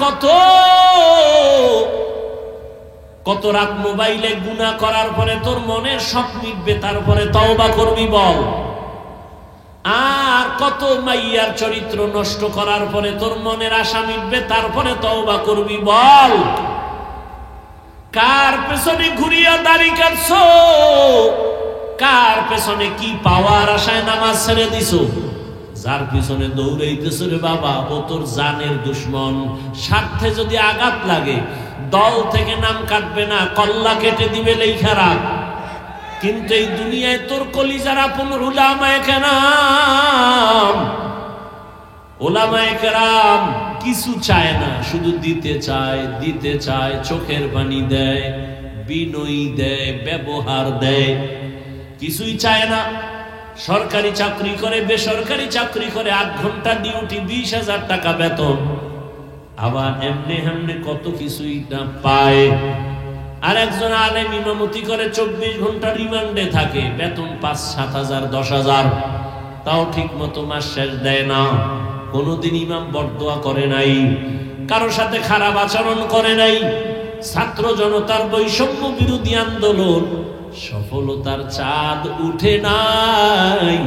কত কত রাত মোবাইলে গুনাহ করার পরে তোর মনের শখ মিটবে, তারপরে তওবা করবি বল। আর কত মাইয়ার চরিত্র নষ্ট করার পরে তোর মনের আশা মিটবে, তারপরে তওবা করবি বল। কার পেছনে ঘুরিয়া দাড়ি কাটছো? কার পেছনে কি পাওয়ার আশায় নামাজ ছেড়ে দিছো? যার পিছনে দৌড়াইতেছো রে বাবা, ও তোর জানের দুশ্মন। স্বার্থে যদি আঘাত লাগে দল থেকে নাম কাটবে না, কল্লা কেটে দিবে, লেখা রাখ। কিন্তু এই দুনিয়ায় তোর কলিজার আপন উলামায়ে কেরাম, উলামায়ে কেরাম কিছু চায় না, শুধু দিতে চায়, চোখের পানি দেয়, বিনয়ী দেয়, ব্যবহার দেয়, কিছুই চায় না। সরকারি চাকরি করে, বেসরকারি চাকরি করে, 8 ঘন্টা ডিউটি, 20,000 টাকা বেতন, আবার এমনি এমনি কত কিছুই না পায়। আর একজন আলেম ইমামতি করে 24 ঘন্টা রিমান্ডে থাকে, বেতন 5-7 হাজার 10 হাজার, তাও ঠিক মতো মাস শেষ দেয় না। কোনদিন ইমাম বরদোয়া করে নাই, কারো সাথে খারাপ আচরণ করে নাই। ছাত্র জনতার বৈষম্য বিরোধী আন্দোলন সফলতার চাঁদ উঠে নাই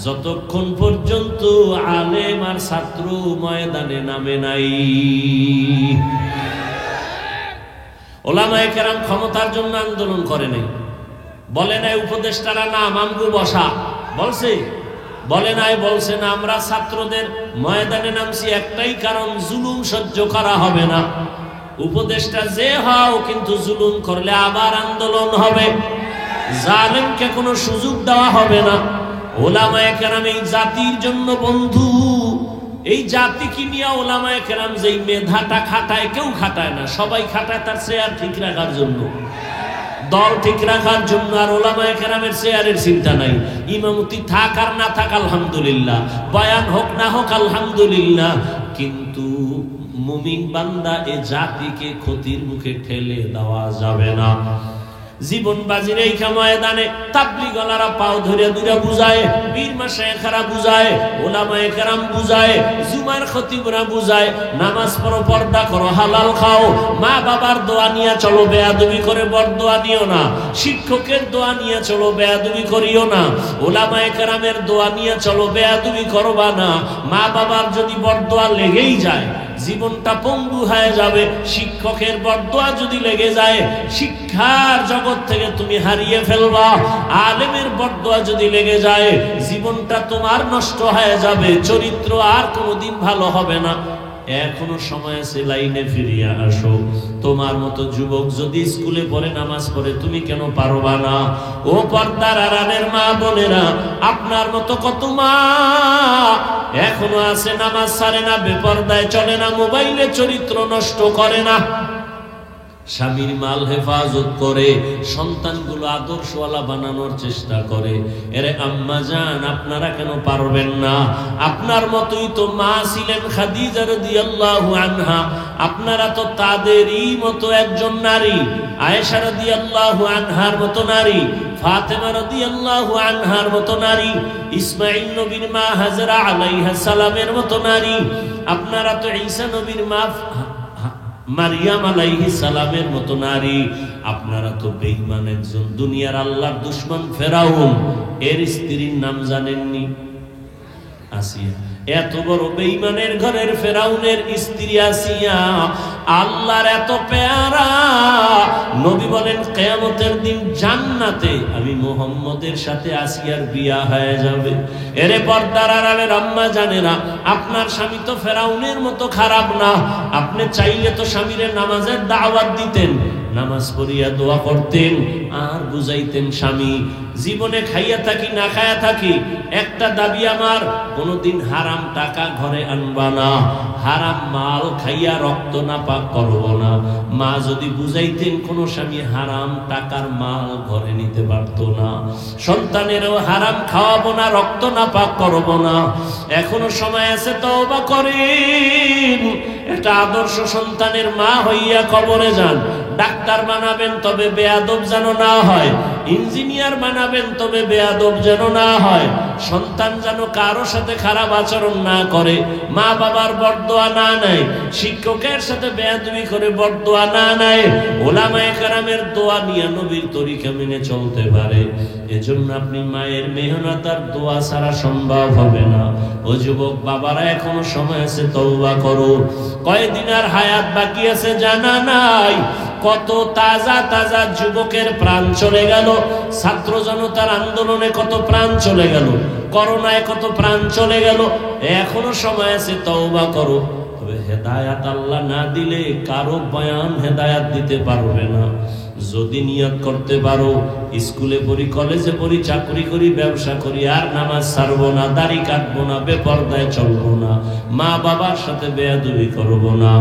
যতক্ষণ পর্যন্ত আলেম আর ছাত্র ময়দানে নামে নাই। ওলামায়ে কেরাম ক্ষমতার জন্য আন্দোলন করে নাই, বলে নাই উপদেষ্টারা নাম আমগো বসা, বলছে? বলে নাই, বলছে না আমরা ছাত্রদের ময়দানে নামছি একটাই কারণ, জুলুম সহ্য করা হবে না। উপদেষ্টা যে হও, কিন্তু জুলুম করলে আবার আন্দোলন হবে, জালেমকে কোনো সুযোগ দেওয়া হবে না। ওলামায়ে কেরাম এই জাতির জন্য বন্ধু, এই জাতিকে নিয়ে ওলামায়ে কেরাম যেই মেধাটা খাটায়, কেউ খাটায় না, সবাই খাটায় তার চেয়ার ঠিক রাখার জন্য, দল ঠিক রাখার জন্য। আর ওলামায়ে কেরামের চেয়ারের চিন্তা নাই, ইমামতি থাক আর না থাক আলহামদুলিল্লাহ, বয়ান হোক না হোক আলহামদুলিল্লাহ। কিন্তু মুমিন বান্দা এ জাতিকে ক্ষতির মুখে ঠেলে দেওয়া যাবে না। জীবন বাজির এই ময়দানে তাবলীগওয়ালারা পাও ধরে দূরে বুঝায়, পীর মাশায়েখরা বুঝায়, ওলামায়ে কেরাম বুঝায়, জুমার খতিবরা বুঝায়, নামাজ পড়ো, পর্দা করো, হালাল খাও, মা বাবার দোয়া নিয়ে চলো, বেয়াদবি করে বরদোয়া নিও না, শিক্ষকের দোয়া নিয়ে চলো, বেয়াদবি করিও না, ওলামায়ে কেরামের দোয়া নিয়ে চলো, বেয়াদবি করবা না। মা বাবার যদি বরদোয়া লেগেই যায় জীবনটা পঙ্গু হয়ে যাবে, শিক্ষকের বরদোয়া যদি লেগে যায় শিক্ষার জগৎ থেকে তুমি হারিয়ে ফেলবা, আলেমের বরদোয়া যদি লেগে যায় জীবনটা তোমার নষ্ট হয়ে যাবে, চরিত্র আর কোনোদিন ভালো হবে না। এখনো সময় আছে, লাইনে ফিরিয়ে আসো। তোমার মতো যুবক যদি স্কুলে পড়ে, নামাজ পড়ে, তুমি কেন পারবা না? ও পর্দার আড়ালের মা বোনেরা, আপনার মতো কত মা এখনো আছে, নামাজ ছাড়ে না, বেপরদায় চলে না, মোবাইলে চরিত্র নষ্ট করে না, স্বামীর মাল হেফাজত করে, সন্তানগুলো আদর্শওয়ালা বানানোর চেষ্টা করে। এরে আম্মা জান, আপনারা কেন পারবেন না? আপনার মতোই তো মা ছিলেন খাদিজা রাদিয়াল্লাহু আনহা, আপনারা তো তাদেরই মতো একজন নারী, আয়েশা রাদিয়াল্লাহু আনহার মতো নারী, ফাতেমা রাদিয়াল্লাহু আনহার মতো নারী, ইসমাঈল নবীর মা হাজরা আলাইহিস সালামের মতো নারী, আপনারা তো ঈসা নবীর মা মারিয়াম আলাইহিস সালামের মতো নারী, আপনারা তো বেঈমান একজন দুনিয়ার আল্লাহর দুশমন ফেরাউন, এর স্ত্রীর নাম জানেননি? আসিয়া। এত বড় বেঈমানের ঘরের ফেরাউনের স্ত্রী আসিয়া আল্লাহর এত পেয়ারা, নবী বলেন কিয়ামতের দিন জান্নাতে আমি মুহাম্মদের সাথে আসিয়ার বিয়া হয়ে যাবে। এরে পর্দার আড়ালের আম্মা জানেরা, আপনার স্বামী তো ফেরাউনের মতো খারাপ না, আপনি চাইলে তো স্বামীর নামাজের দাওয়াত দিতেন, নামাজ পড়িয়া দোয়া করতেন, আর বুঝাইতেন স্বামী জীবনে খাইয়া থাকি না খাইয়া থাকি একটা দাবি আমার, কোনদিন হারাম টাকা ঘরে আনবা না, হারাম মাল খাইয়া রক্ত না পাক করব না। মা যদি বুঝাইতেন, কোন স্বামী হারাম টাকার মাল ঘরে নিতে পারত না, সন্তানেরও হারাম খাওয়াবো না, রক্ত না পাক করব না। এখনো সময় আছে, তওবা করেন, একটা আদর্শ সন্তানের মা হইয়া কবরে যান। ডাক্তার বানাবেন, তবে বেয়াদব যেন না হয়, ইঞ্জিনিয়ার বানাবেন, তবে বেয়াদব যেন না হয়, সন্তান যেন কারো সাথে খারাপ আচরণ না করে, মা বাবার বরদোয়া না নেয়, শিক্ষকের সাথে বেয়াদবি করে বরদোয়া না নেয়, ওলামায়ে কেরামের দোয়া নিয়ে নবীর তরিকা মেনে চলতে পারে। এজন্য আপনি মায়ের মেহনত আর দোয়া ছাড়া সম্ভব হবে না। ও যুবক বাবারা, এখনো সময় আছে, তওবা করো। কয়দিন আর হায়াত বাকি আছে জানা নাই। কত তাজা তাজা যুবকের প্রাণ চলে গেল, ছাত্র জনতার আন্দোলনে কত প্রাণ চলে গেল, করোনায় কত প্রাণ চলে গেল। এখনো সময় আছে, তওবা করো। তবে হেদায়াত আল্লাহ না দিলে কারো বয়ান হেদায়াত দিতে পারবে না। যদি নিয়ত করতে পারো, স্কুলে পড়ি, কলেজে পড়ি, চাকরি করি, ব্যবসা করি, আর নামাজ ছাড়বো না, দাড়ি কাটবো না, বেপরদায় চলবো না, মা বাবার সাথে বেয়াদবি করবো না,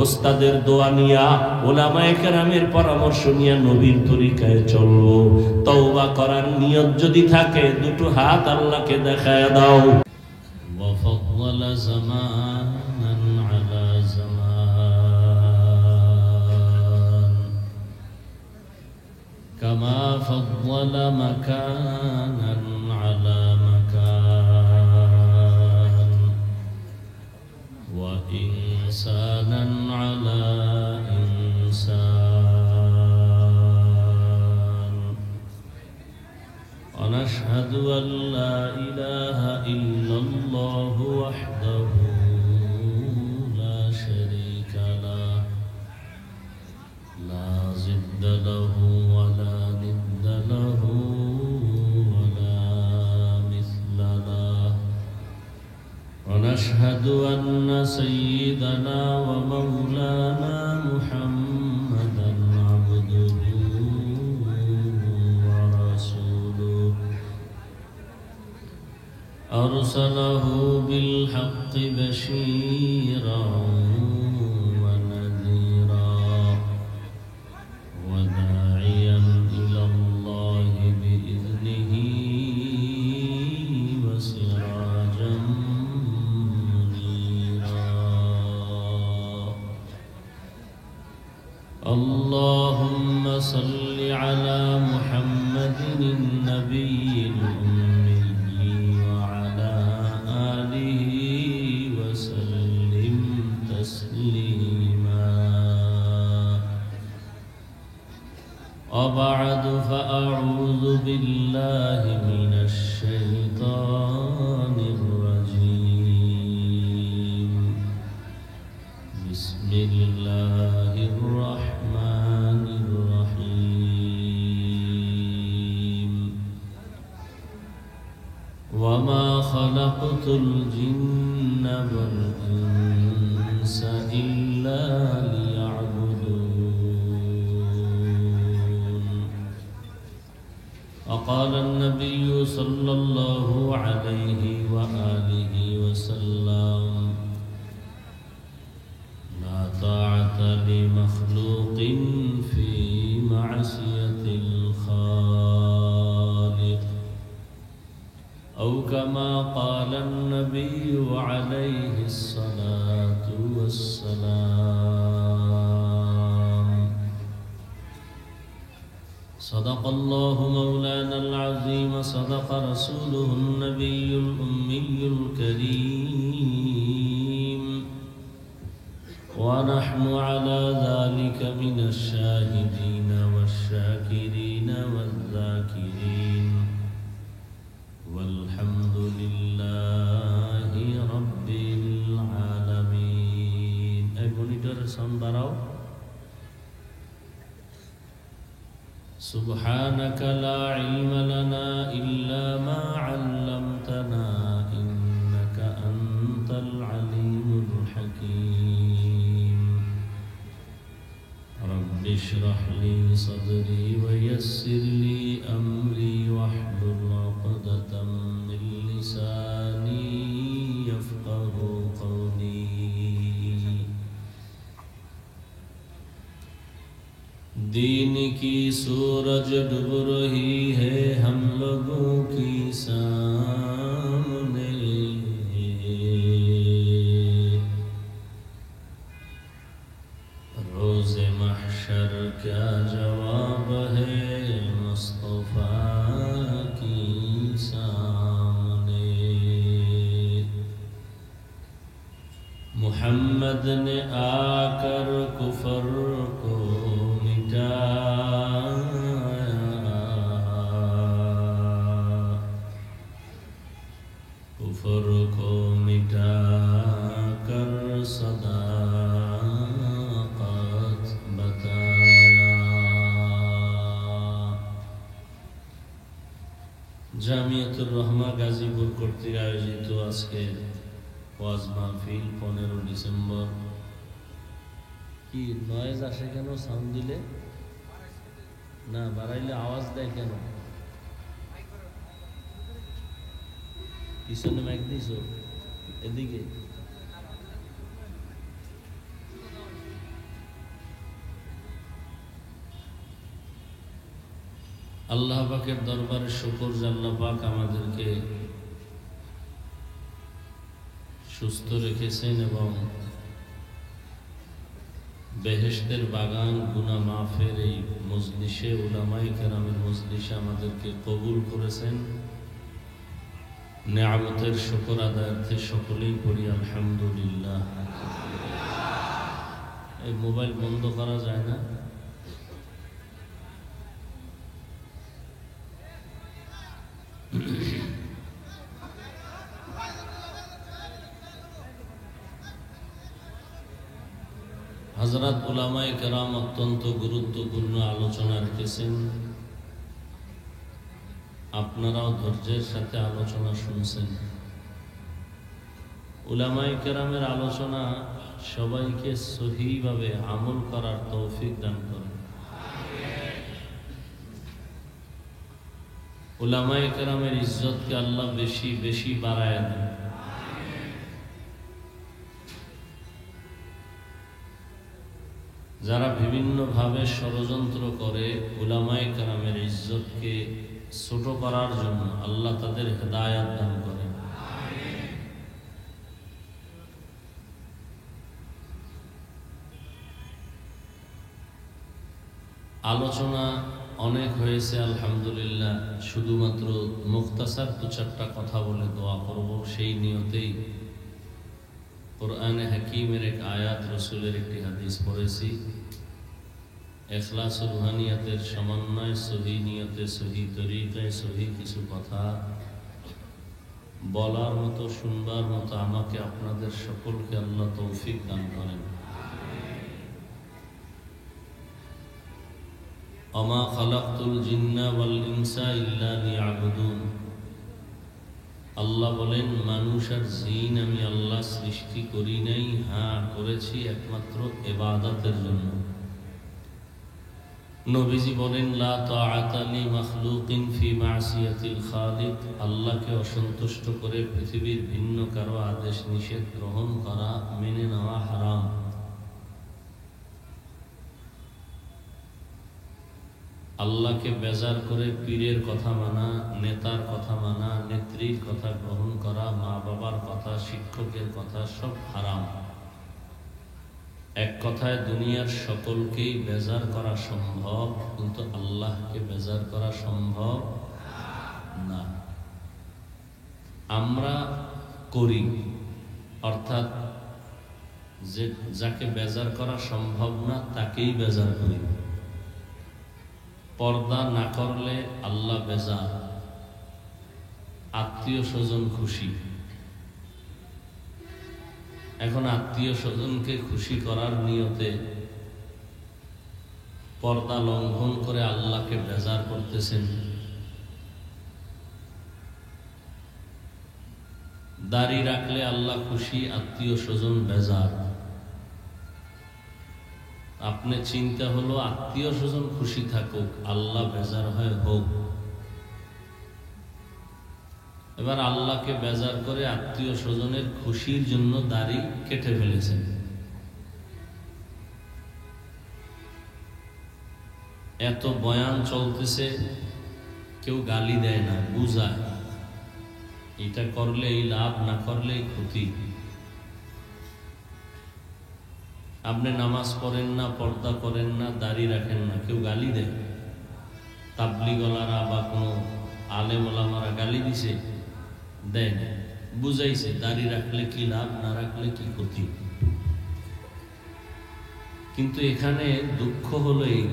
ওস্তাদের দোয়া নিয়া, ওলামায়ে কেরামের পরামর্শ নিয়ে নবীর তরিকায় চলবো। তওবা করার নিয়ত যদি থাকে, দুটো হাত আল্লাহকে দেখায় দাও। وفضل زمانا على زمان كما فضل مكانا على مكان وإنسانا على إنسان ونشهد أن لا إله إلا الله وحده لا شريك له لا ضد له ولا ند له ولا مثل له ونشهد أن سيدنا ومولانا محمدا عبده ورسوله أرسله بالحق بشيرا ونذيرا وداعيا إلى الله بإذنه وسراجا منيرا اللهم صل على محمد النبي الأمي وعلى آله وسلم تسليما وبعد فأعوذ بالله من الشيطان الرجيم بسم الله الرحمن الرحيم وما خلقت الجن والإنس إلا ليعبدون وقال النبي صلى الله عليه وآله وسلم لا طاعة لمخلوق في معصية الخالق أو كما قال النبي عليه الصلاة والسلام صدق الله مولانا العظيم صدق رسوله النبي الأمي الكريم ونحن على ذلك من الشاهدين والشاكرين والذاكرين والحمد لله رب العالمين. মনিটর সাউন্ড বাড়াও। سبحانك لا علم لنا إلا ما علمتنا إنك أنت العليم الحكيم. رب اشرح لي صدري ويسر لي أمري واحلل عقدة من لساني يفقه قولي. दीन की सूरज डूब रही है हम लोगों की सामने, रोज़े महशर क्या जवाब है मुस्तफ़ा की सामने। मदद ने आकर कुफर को कुफर को मिटा कर सदाकत बताया। জামিয়াতুর রহমা গাজীপুর কর্তৃক আয়োজিত আজকে ওয়াজ মাহফিল 15 ডিসেম্বর। কি নয়েজ আসে কেন? সাউন্ড দিলে না, বাড়াইলে আওয়াজ দেয় কেন? পিছনে মাইক দিছ এদিকে। আল্লাহ পাকের দরবারে শুকর যে আল্লাহ পাক আমাদেরকে সুস্থ রেখেছেন এবং বেহেশতের বাগান গুনাহ মাফের এই মজলিসে, উলামায়ে কেরামের মজলিসে আমাদেরকে কবুল করেছেন। নেয়ামতের শুকর আদায়ার্থে সকলেই পড়ি আলহামদুলিল্লাহ। এই মোবাইল বন্ধ করা যায় না? হযরত উলামায়ে কেরাম অত্যন্ত গুরুত্বপূর্ণ আলোচনা রেখেছেন। আপনারাও ধৈর্যের সাথে আলোচনা শুনছেন। উলামায়ে কেরামের আলোচনা সবাইকে সহিভাবে আমল করার তৌফিক দান করেন। উলামায়ে কেরামের ইজ্জতকে আল্লাহ বেশি বেশি বাড়ায় দেন। যারা বিভিন্নভাবে ষড়যন্ত্র করে উলামায়ে কেরামের ইজ্জতকে ছোট করার জন্য, আল্লাহ তাদের হেদায়েত দান করেন। আলোচনা অনেক হয়েছে আলহামদুলিল্লাহ। শুধুমাত্র মুখতাসার 2-4টা কথা বলে দোয়া করব, সেই নিয়তেই কোরআনে হাকিমের এক আয়াত, রসুলের একটি হাদিস পড়েছি। ইখলাস ও রুহানিয়াতের সমন্বয়, সহি নিয়তে, সহি তরিকায়, সহি কিছু কথা বলার মতো, শুনবার মতো আমাকে আপনাদের সকলকে আল্লাহ তৌফিক দান করেন। ওমা খালাকতুল জিন্না ওয়াল ইনসা ইল্লা লিয়াবুদুন। আল্লাহ বলেন, মানুষ আর জিন আমি আল্লাহ সৃষ্টি করি নাই, হ্যাঁ করেছি একমাত্র ইবাদতের জন্য। নবীজি বলেন, লা তাআতা লি মাখলুকিন ফি মাসিয়াতিল খালিক। আল্লাহকে অসন্তুষ্ট করে পৃথিবীর ভিন্ন কারো আদেশ নিষেধ গ্রহণ করা, মেনে নেওয়া হারাম। আল্লাহকে বেজার করে পীরের কথা মানা, নেতার কথা মানা, নেত্রীর কথা গ্রহণ করা, মা বাবার কথা, শিক্ষকের কথা সব হারাম। এক কথায় দুনিয়ার সকলকেই বেজার করা সম্ভব, কিন্তু আল্লাহকে বেজার করা সম্ভব না। আমরা করি, অর্থাৎ যে যাকে বেজার করা সম্ভব না তাকেই বেজার করি। পর্দা না করলে আল্লাহ বেজার, আত্মীয় স্বজন খুশি। এখন আত্মীয় স্বজনকে খুশি করার নিয়তে পর্দা লঙ্ঘন করে আল্লাহকে বেজার করতেছেন। দাড়ি রাখলে আল্লাহ খুশি, আত্মীয় স্বজন বেজার। আপনি চিন্তা হলো আত্মীয় স্বজন খুশি থাকুক, আল্লাহ বেজার হয় হোক। এবার আল্লাহকে বেজার করে আত্মীয় স্বজনের খুশির জন্য দাড়ি কেটে ফেলেছেন। এত বয়ান চলতেছে, কেউ গালি দেয় না, বুঝায় এটা করলে এই লাভ, না করলে এই ক্ষতি। আপনি নামাজ পড়েন না, পর্দা করেন না, দাড়ি রাখেন না, কেউ গালি দেয়? তাবলিগলারা বা কোনো আলেম ওলামারা গালি দিছে? দেয় না, বুঝাইছে দাড়ি রাখলে কি লাভ, না রাখলে কি ক্ষতি। কিন্তু এখানে দুঃখ হলো এই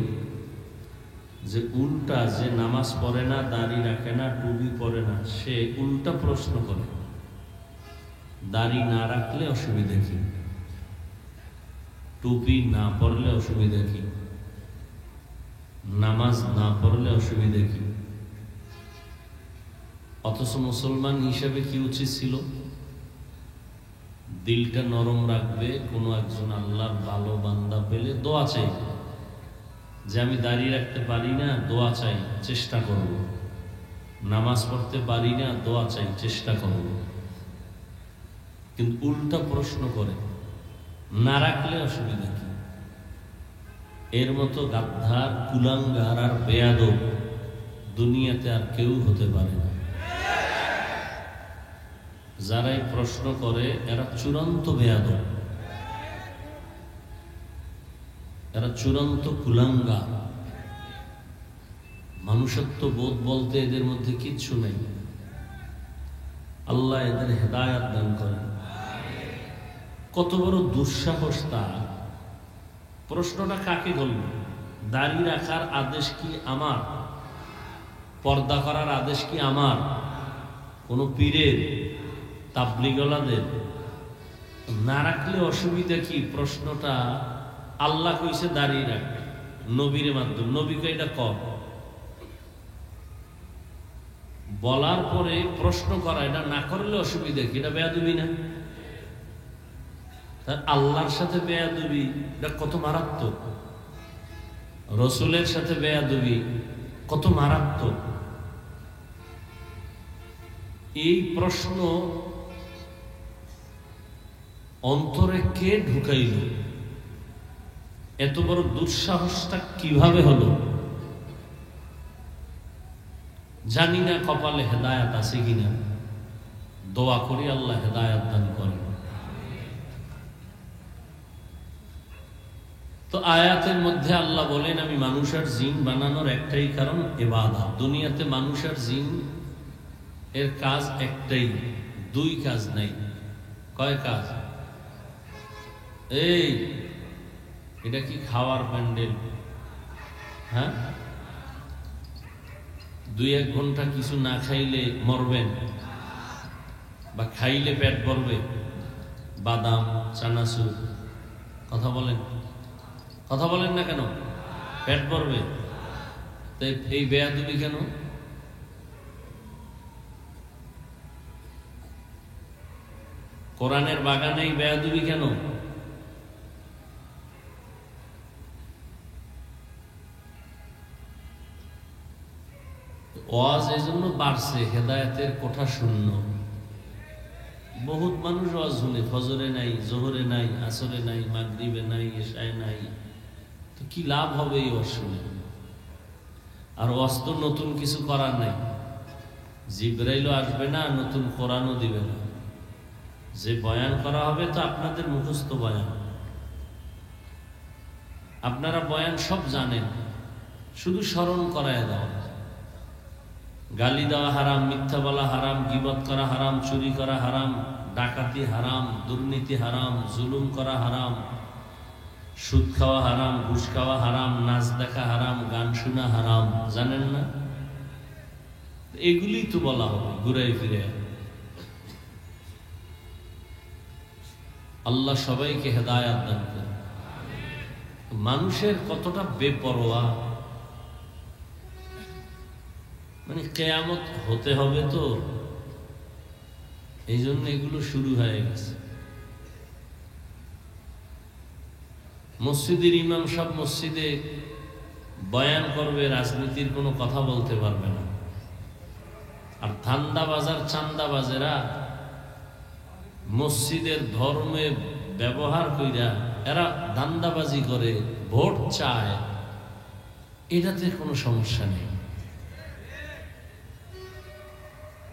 যে উল্টা, যে নামাজ পড়ে না, দাড়ি রাখে না, টুপি পরে না, সে উল্টা প্রশ্ন করে দাড়ি না রাখলে অসুবিধা কি, টুপি না পরলে অসুবিধা কি, নামাজ না পড়লে অসুবিধা কি? অথচ মুসলমান হিসেবে কি উচিত ছিল? দিলটা নরম রাখবে, কোনো একজন আল্লাহর ভালো বান্দা পেলে দোয়া চাই, যে আমি দাঁড়িয়ে রাখতে পারি না, দোয়া চাই, চেষ্টা করব। নামাজ পড়তে পারি না, দোয়া চাই, চেষ্টা করব। কিন্তু উল্টা প্রশ্ন করে না রাখলে অসুবিধা কি? এর মতো গাদ্দার, কুলাঙ্গার আর বেয়াদব দুনিয়াতে আর কেউ হতে পারে না। যারাই প্রশ্ন করে এরা চূড়ান্ত বেয়াদব, এরা চূড়ান্ত কুলাঙ্গার। মানুষত্ব বোধ বলতে এদের মধ্যে কিচ্ছু নেই। আল্লাহ এদের হেদায়াত দান করেন। কত বড় দুঃসাহস তার! প্রশ্নটা কাকে করল? দাড়ি রাখার আদেশ কি আমার? পর্দা করার আদেশ কি আমার? কোন পীরের, তাবলিগওয়ালাদের? না রাখলে অসুবিধা কি? প্রশ্নটা আল্লাহ কইছে দাঁড়িয়ে রাখবে, নবীর মাধ্যমে। নবীকে এটা কর বলার পরে প্রশ্ন করা, এটা না করলে অসুবিধা কি? এটা বেয়াদবি না? আল্লাহর সাথে বেয়াদবি, এটা কত মারাত্মক! রসুলের সাথে বেয়াদবি কত মারাত্মক! এই প্রশ্ন অন্তরে কে ঢুকাইল? এত বড় দুঃসাহসটা কিভাবে হলো? জানি না কপালে হেদায়াত আছে কিনা। দোয়া করি আল্লাহ হেদায়াত দান করেন। তো আয়াতের মধ্যে আল্লাহ বলেন, আমি মানুষ আর জিন বানানোর একটাই কারণ ইবাদত। দুনিয়াতে মানুষ আর জিন এর কাজ একটাই, দুই কাজ নাই। কয় কাজ? এই এটা কি খাওয়ার প্যান্ডেল? হ্যাঁ, 2-1 ঘন্টা কিছু না খাইলে মরবেন, বা খাইলে পেট ভরবে? বাদাম, চানাচুর, কথা বলেন, কথা বলেন না কেন? পেট ভরবে। তাই এই বেয়াদবি কেন? কোরআনের বাগানে এই বেয়াদবি কেন? ওয়াজ এই জন্য বাড়ছে, হেদায়েতের কোঠা শূন্য। বহুত মানুষ ওয়াজ শুনে, ফজরে নাই, জোহরে নাই, আসরে নাই, মাগরিবে নাই, এশায় নাই। তো কি লাভ হবে এই ওয়াজ শুনে? আর ওয়াজ তো নতুন কিছু করার নাই। জিবরাইলও আসবে না, নতুন কোরআনও দিবে না। যে বয়ান করা হবে তো আপনাদের মুখস্থ বয়ান। আপনারা বয়ান সব জানেন, শুধু স্মরণ করায় দাও। গালি দেওয়া হারাম, মিথ্যা বলা হারাম, গীবত করা হারাম, চুরি করা হারাম, ডাকাতি হারাম, দুর্নীতি হারাম, জুলুম করা হারাম, সুদ খাওয়া হারাম, ঘুষ খাওয়া হারাম, নাচ দেখা হারাম, গান শোনা হারাম। জানেন না? এগুলি তো বলা হবে ঘুরাই ফিরে। আল্লাহ সবাইকে হেদায়াত দান করেন। মানুষের কতটা বেপরোয়া! মানে কিয়ামত হতে হবে তো, এই জন্য এগুলো শুরু হয়ে গেছে। মসজিদের ইমাম সব মসজিদে বয়ান করবে, রাজনীতির কোনো কথা বলতে পারবে না। আর ধান্দাবাজার, চান্দাবাজেরা মসজিদের ধর্মে ব্যবহার কইরা এরা ধান্দাবাজি করে, ভোট চায়। এটাতে কোনো সমস্যা নেই,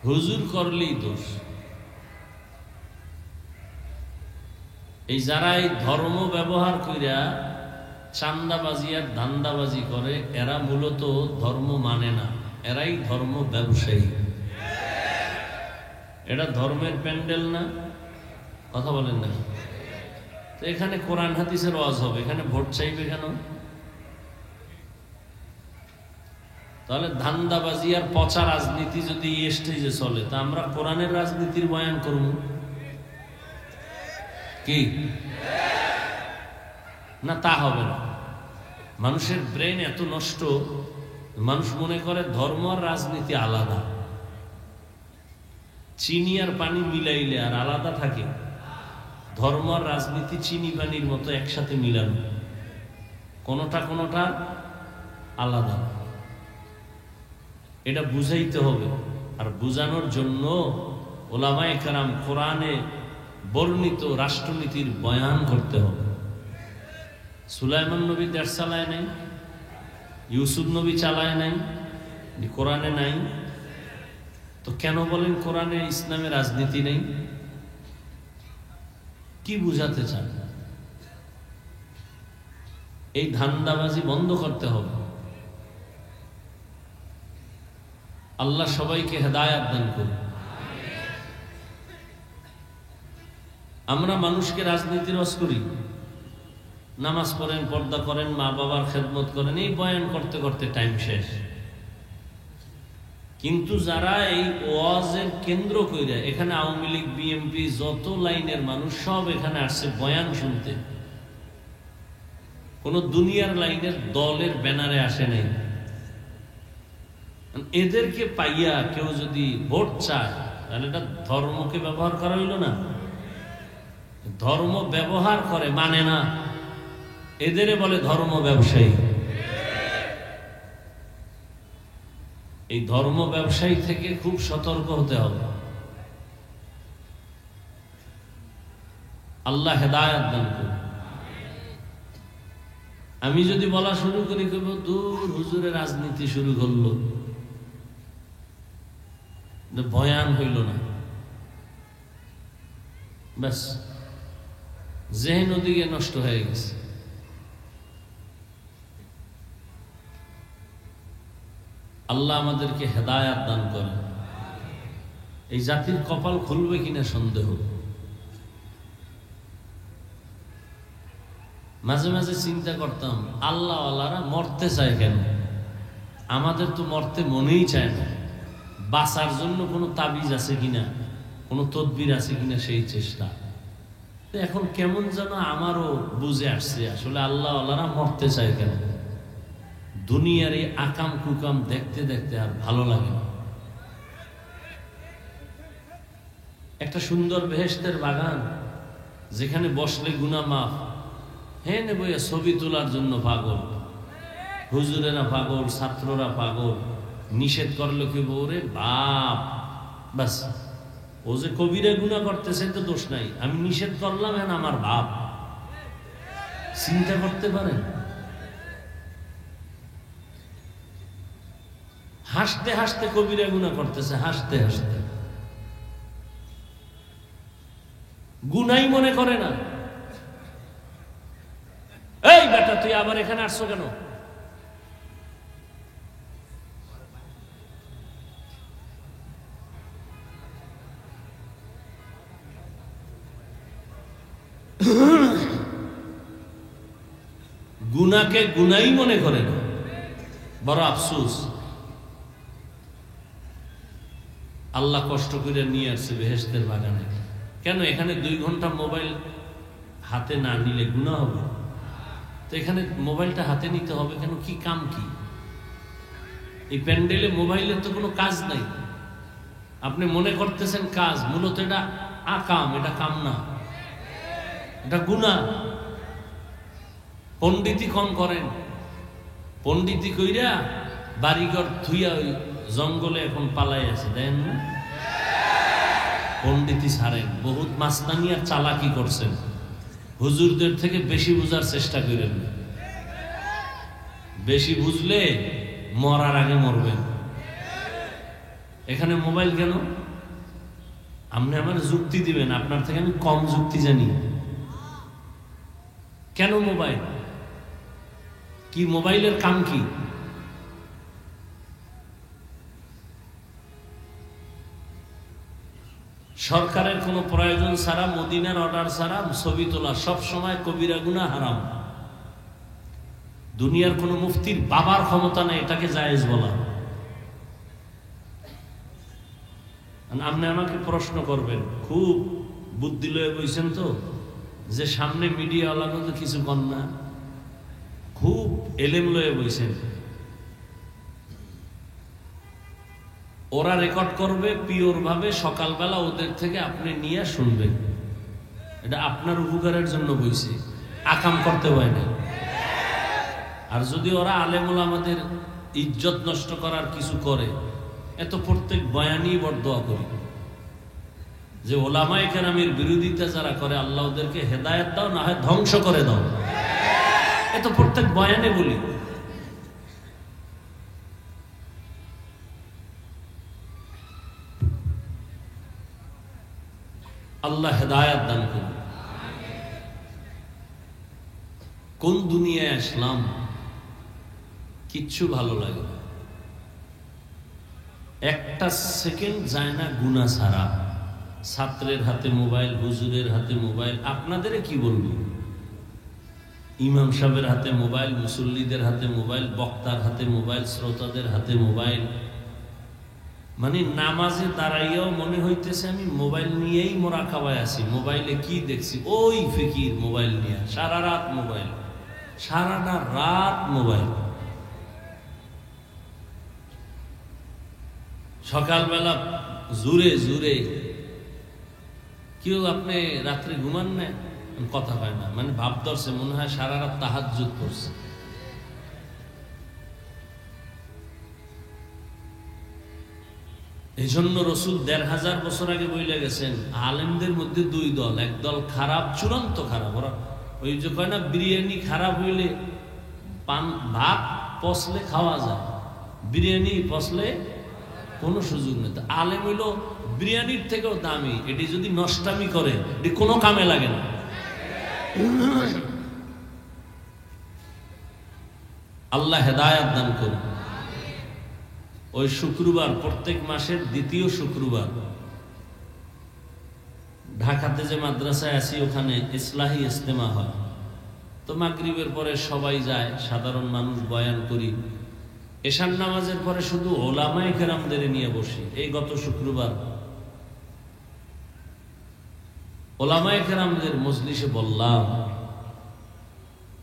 হুজুর করলেই দোষ। এই যারা এই ধর্ম ব্যবহার কইরা চান্দাবাজি আর ধান্দাবাজি করে, এরা মূলত ধর্ম মানে না, এরাই ধর্ম ব্যবসায়ী। এটা ধর্মের প্যান্ডেল না? কথা বলেন না? তো এখানে কোরআন হাদিসের ওয়াজ হবে, এখানে ভোট চাইবে কেন? তাহলে ধান্দাবাজি আর পচা রাজনীতি যদি এই স্টেজে চলে, তা আমরা কোরআনের রাজনীতির বয়ান করব কি না? তা হবে না। মানুষের ব্রেন এত নষ্ট, মানুষ মনে করে ধর্ম আর রাজনীতি আলাদা। চিনি আর পানি মিলাইলে আর আলাদা থাকে? ধর্ম আর রাজনীতি চিনি পানির মতো একসাথে মিলানো, কোনোটা কোনোটা আলাদা। এটা বুঝাইতে হবে। আর বুঝানোর জন্য ওলামায়ে কেরাম কোরআনে বর্ণিত রাষ্ট্রনীতির বয়ান করতে হবে। সুলাইমান নবী দেশ চালায় নাই, ইউসুফ নবী চালায় নাই, কোরআনে নাই। তো কেন বলেন কোরআনে ইসলামের রাজনীতি নেই? কি বুঝাতে চান? এই ধান্দাবাজি বন্ধ করতে হবে। আল্লাহ সবাইকে হেদায়েত দান করুন। আমরা মানুষকে রাজনীতির ওয়াজ করি, নামাজ পড়েন, পর্দা করেন, মা বাবার খেদমত করেন, এই বয়ান করতে করতে টাইম শেষ। কিন্তু যারা এই ওয়াজের কেন্দ্র কইরা, এখানে আওয়ামী লীগ, বিএনপি, যত লাইনের মানুষ সব এখানে আসছে বয়ান শুনতে, কোন দুনিয়ার লাইনের দলের ব্যানারে আসে নাই। এদেরকে পাইয়া কেউ যদি ভোট চায়, তাহলে এটা ধর্মকে ব্যবহার করা হইল না? ধর্ম ব্যবহার করে মানে না, এদেরে বলে ধর্ম ব্যবসায়ী। এই ধর্ম ব্যবসায়ী থেকে খুব সতর্ক হতে হবে। আল্লাহ হেদায়েত দান করুন। আমি যদি বলা শুরু করি, কেবল দূর হুজুরের রাজনীতি শুরু করলো, বয়ান হইল না, ব্যাস জেহেন ওদিকে নষ্ট হয়ে গেছে। আল্লাহ আমাদেরকে হেদায়েত দান করেন। এই জাতির কপাল খুলবে কিনা সন্দেহ। মাঝে মাঝে চিন্তা করতাম, আল্লাহওয়ালারা মরতে চায় কেন? আমাদের তো মরতে মনেই চায় না। বাঁচার জন্য কোনো তাবিজ আছে কিনা, কোনো তদবির আছে কিনা, সেই চেষ্টা। এখন কেমন যেন আমারও বুঝে আসছে, আসলে আল্লাহওয়ালারা মরতে চায় কেন। দুনিয়ার এই আকাম কুকাম দেখতে দেখতে আর ভালো লাগে না। একটা সুন্দর বেহেশতের বাগান, যেখানে বসলে গুনাহ মাফ, হ্যাঁ নেব ছবি তোলার জন্য পাগল, হুজুরেরা পাগল, ছাত্ররা পাগল। নিষেধ করলো কি বউরে বাপ, বাস ও যে কবিরা গুনাহ করতেছে তো দোষ নাই, আমি নিষেধ করলাম হ্যাঁ আমার বাপ। চিন্তা করতে পারেন? হাসতে হাসতে কবিরা গুনাহ করতেছে, হাসতে হাসতে, গুনাই মনে করে না। এই বেটা তুই আবার এখানে আসছো কেন? গুনাকে গুনাই মনে করে না, বড় আফসোস। আল্লাহ কষ্ট করে নিয়ে আসছে বেহেশতের বাগানে। কেন? এখানে 2 ঘন্টা মোবাইল হাতে না নিলে গুনাহ হবে? তো এখানে মোবাইলটা হাতে নিতে হবে কেন? কি কাম কি? এই প্যান্ডেলে মোবাইলের তো কোনো কাজ নাই। আপনি মনে করতেছেন কাজ, মূলত এটা আকাম, এটা কাম না, এটা গুনাহ। পণ্ডিতি কম করেন, পণ্ডিতি কইরা বাড়িঘর থুইয়া ওই জঙ্গলে এখন পালাই আছে, দেন না? পণ্ডিতি ছাড়েন, বহুত মাস্তানি আর চালাকি করছেন। হুজুরদের থেকে বেশি বুঝার চেষ্টা করেন। বেশি বুঝলে মরার আগে মরবেন। এখানে মোবাইল কেন? আপনি আমার যুক্তি দিবেন, আপনার থেকে আমি কম যুক্তি জানি। কেন মোবাইল? কি মোবাইলের কাম কি? সরকারের কোনো প্রয়োজন ছাড়া, মদিনার অর্ডার ছাড়া ছবি তোলা সব সময় কবিরা গুনাহ, হারাম। দুনিয়ার কোনো মুফতির বাবার ক্ষমতা নেই এটাকে জায়েজ বলা। আপনি আমাকে প্রশ্ন করবেন, খুব বুদ্ধি লয়ে বইছেন তো, যে সামনে মিডিয়া ওয়ালা তো কিছু কর না, খুব এলেম লয়ে বইছেন। ওরা রেকর্ড করবে পিওর ভাবে, সকালবেলা ওদের থেকে আপনি নিয়ে শুনবেন। এটা আপনার উপকারের জন্য বইছে, আকাম করতে হয় না। আর যদি ওরা আলেমুল আমাদের ইজ্জত নষ্ট করার কিছু করে, এত প্রত্যেক বয়ানই বরদোয়া করি যে ওলামায়ে কেরামের বিরোধিতা যারা করে আল্লাহ ওদেরকে হেদায়েত দাও, না হয় ধ্বংস করে দাও। এত প্রত্যেক বয়ানে বলি। আল্লাহ হেদায়েত দান করুন। কোন দুনিয়ায় আসলাম, কিচ্ছু ভালো লাগে না। একটা সেকেন্ড যায় না গুনাহ ছাড়া। ছাত্রের হাতে মোবাইল, হুজুরের হাতে মোবাইল, আপনাদের কি বলবো, ইমাম সাহেবের হাতে মোবাইল, মুসল্লিদের হাতে মোবাইল, বক্তার হাতে মোবাইল, শ্রোতাদের হাতে মোবাইল। মানে নামাজে দাঁড়াইয়াও মনে হইতেছে আমি মোবাইল নিয়েই মোরাকাবায় আছি। মোবাইলে কি দেখছি, ওই ফিকির মোবাইল নিয়ে, সারা রাত মোবাইল, সারাটা রাত মোবাইল। সকালবেলা জুড়ে জুড়ে কেউ আপনি রাত্রে ঘুমান না, কথা পায় না, মানে ভাব ধরছে মনে হয় সারা রাত তাহাজ্জুদ করছে। এই জন্য রসুল ১৫০০ বছর আগে বইলে গেছেন, আলেমদের মধ্যে দুই দল, এক দল খারাপ, চূড়ান্ত খারাপ। ওরা ওই যে কয় না, বিরিয়ানি খারাপ হইলে ভাত পচলে খাওয়া যায়, বিরিয়ানি পচলে কোনো সুযোগ নেই। আলেম হইল বিরিয়ানির থেকেও দামি, এটি যদি নষ্টামি করে এটি কোনো কামে লাগে না। আল্লাহ হেদায়েত দান করুন। ওই শুক্রবার, প্রত্যেক মাসের দ্বিতীয় শুক্রবার ঢাকাতে যে মাদ্রাসায় আছি ওখানে ইসলাহি ইজতেমা হয়। তো মাগরিবের পরে সবাই যায়, সাধারণ মানুষ বয়ান করি। এশার নামাজের পরে শুধু ওলামায়ে কেরামদের নিয়ে বসি। এই গত শুক্রবার ওলামায়ে কেরামদের মজলিসে বললাম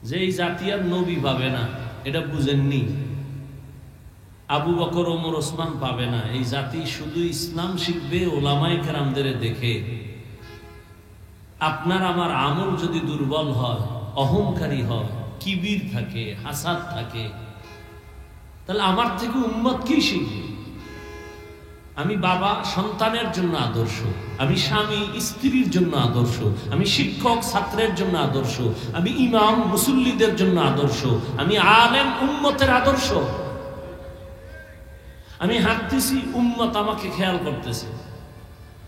যে এই জাতি আর নবী পাবে না, এটা বুঝেননি। আবু বকর, ওমর, ওসমান পাবে না। এই জাতি শুধু ইসলাম শিখবে ওলামায়ে কেরামদের দেখে। আপনার আমার আমল যদি দুর্বল হয়, অহংকারী হয়, কিবির থাকে, হাসাদ থাকে, তাহলে আমার থেকে উম্মত কি শিখবে? আমি বাবা সন্তানের জন্য আদর্শ, আমি স্বামী স্ত্রীর জন্য আদর্শ, আমি শিক্ষক ছাত্রের জন্য আদর্শ, আমি ইমাম মুসল্লিদের জন্য আদর্শ, আমি আলেম উম্মতের আদর্শ। আমি হাঁটতেছি, উম্মত আমাকে খেয়াল করতেছে।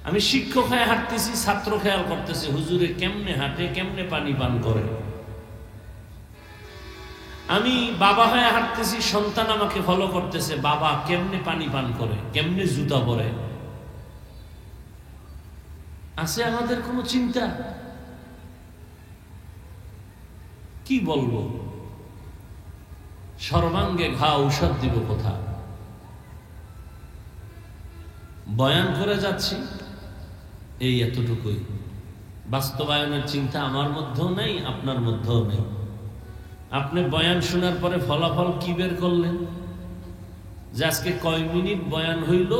আমি শিক্ষক হয়ে হাঁটতেছি, ছাত্র খেয়াল করতেছে হুজুরে কেমনে হাঁটে, কেমনে পানি পান করে। আমি বাবা হয়ে হাঁটতেছি, সন্তান আমাকে ফলো করতেছে, বাবা কেমনে পানি পান করে, কেমনে জুতা পরে। আছে আমাদের কোনো চিন্তা? কি বলবো? সর্বাঙ্গে ঘা ঔষধ দিব কোথা? বয়ান করে যাচ্ছি, এই এতটুকুই। বাস্তবায়নের চিন্তা আমার মধ্যেও নেই, আপনার মধ্যেও নেই। আপনি বয়ান শোনার পরে ফলাফল কি বের করলেন? যে আজকে কয় মিনিট বয়ান হইল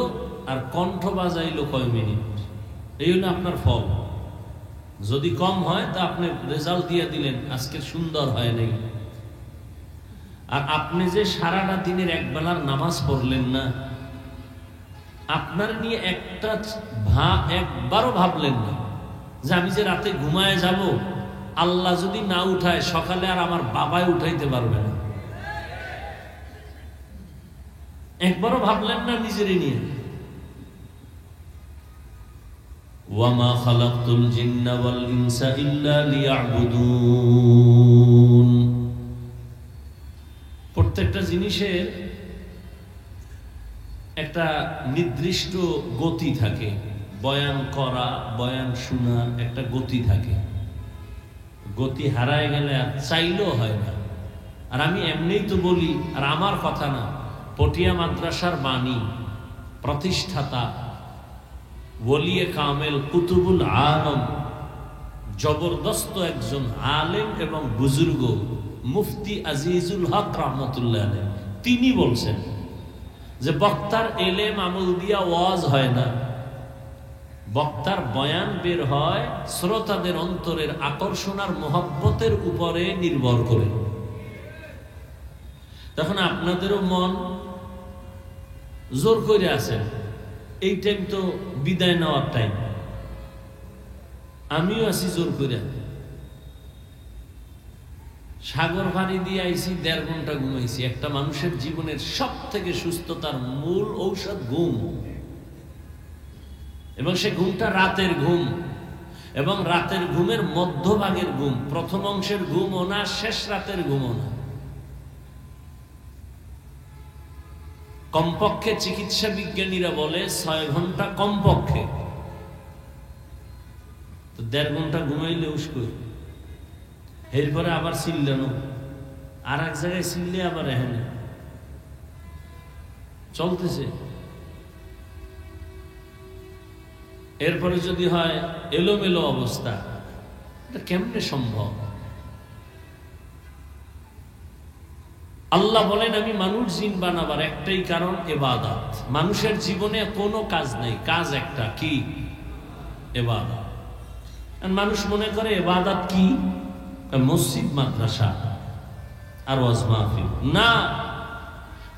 আর কণ্ঠ বাজাইল কয় মিনিট, এই হলো আপনার ফল। যদি কম হয় তা আপনি রেজাল্ট দিয়ে দিলেন আজকে সুন্দর হয় নাই। আর আপনি যে সারাটা দিনের এক বেলার নামাজ পড়লেন না, আপনার নিয়ে একবারও ভাবলেন না যে আমি যে রাতে ঘুমায় যাব, আল্লাহ যদি না উঠায় সকালে আর আমার বাবাই উঠাইতে পারবে না। একবারও ভাবলেন না নিজেরই নিয়ে। ওয়ামা খালাকতুল জিন্না ওয়াল ইনসা ইল্লা লিয়াবুদুন। প্রত্যেকটা জিনিসের একটা নির্দিষ্ট গতি থাকে। বয়ান করা, বয়ান শোনা একটা গতি থাকে, গতি হারায় গেলে আর চাইলেও হয় না। আর আমি এমনিই তো বলি, আর আমার কথা না, পটিয়া মাদ্রাসার বাণী প্রতিষ্ঠাতা ওলিয়ে কামেল কুতুবুল আলম, জবরদস্ত একজন আলেম এবং বুজুর্গ মুফতি আজিজুল হক রহমতুল্লাহ আলাইহি, তিনি বলছেন যে বক্তার এলেম আমল দিয়া ওয়াজ হয় না, বক্তার বয়ান বের হয় শ্রোতাদের অন্তরের আকর্ষণ আর মোহব্বতের উপরে নির্ভর করে। তখন আপনাদেরও মন জোর করে আছেন, এই টাইম তো বিদায় নেওয়ার টাইম, আমিও আছি জোর করে। সাগর পানি দিয়ে আইছি, 1.5 ঘন্টা ঘুমাইছি। একটা মানুষের জীবনের সব থেকে সুস্থতার মূল ঔষধ ঘুম, এবং সে ঘুমটা রাতের ঘুম, এবং রাতের ঘুমের মধ্যভাগের ঘুম, প্রথম অংশের ঘুমও না, শেষ রাতের ঘুমও না। কমপক্ষে চিকিৎসা বিজ্ঞানীরা বলে 6 ঘন্টা কমপক্ষে, তো 1.5 ঘন্টা ঘুমাইলে উস্কই, এরপরে আবার চিল্লানো, আর এক জায়গায় চিল্লে আবার এখানে চলতেছে। এরপরে যদি হয় এলোমেলো অবস্থা, এটা কেমনে সম্ভব? আল্লাহ বলেন আমি মানুষ জিন বানাবার একটাই কারণ ইবাদত। মানুষের জীবনে কোনো কাজ নেই, কাজ একটা, কি? ইবাদত। আর মানুষ মনে করে ইবাদত কি? মসজিদ মাদ্রাসা আর ওয়াজ মাহফিল। না,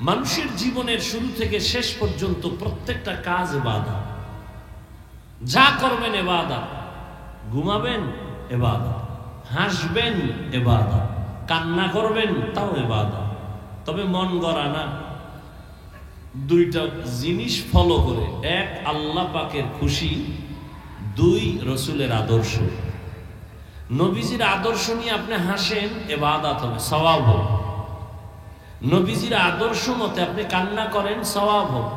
মানুষের জীবনের শুরু থেকে শেষ পর্যন্ত প্রত্যেকটা কাজ ইবাদত। যা করবেন ইবাদত, ঘুমাবেন ইবাদত, হাসবেন ইবাদত, কান্না করবেন তাও ইবাদত। তবে মন গড়া না, 2টা জিনিস ফলো করে, 1 আল্লাহ পাকের খুশি, 2 রসুলের আদর্শ। নবীজির আদর্শ নিয়ে আপনি হাসেন, ইবাদত হবে, সওয়াব হবে। নবীজির আদর্শ মতে আপনি কান্না করেন, সওয়াব হবে।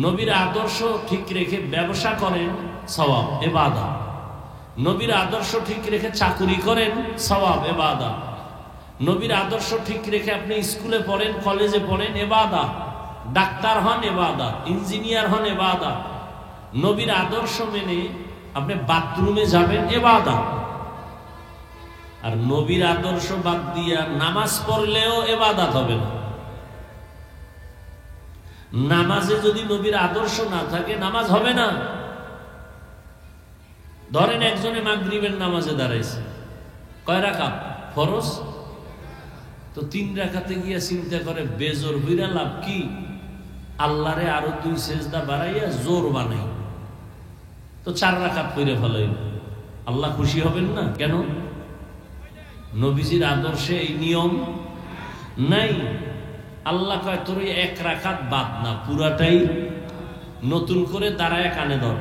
নবীর আদর্শ ঠিক রেখে ব্যবসা করেন, সওয়াব, ইবাদত। নবীর আদর্শ ঠিক রেখে চাকুরি করেন, সওয়াব, ইবাদত। নবীর আদর্শ ঠিক রেখে আপনি স্কুলে পড়েন, কলেজে পড়েন, ইবাদত। ডাক্তার হন, ইবাদত। ইঞ্জিনিয়ার হন, ইবাদত। নবীর আদর্শ মেনে আপনি বাথরুমে যাবেন, ইবাদত। আর নবীর আদর্শ বাদ দিয়া নামাজ পড়লেও ইবাদত হবে না। নামাজে যদি নবীর আদর্শ না থাকে, নামাজ হবে না। ধরেন একজনে মাগরিবের নামাজে দাঁড়াইছে, কয় রাকাত? ফরজ। তো 3 রাকাতে গিয়া চিন্তা করে বেজোর হইরা লাভ কি? আল্লাহরে আরো 2 সেজদা বাড়াইয়া জোর বানাই, তো 4 রাকাত পড়ে ফেলাইল। আল্লাহ খুশি হবেন না কেন? নবীজির আদর্শে এই নিয়ম নাই। আল্লাহ কয় তোর 1 রাকাত বাদ না, পুরাটাই নতুন করে দাঁড়ায় কানে ধর,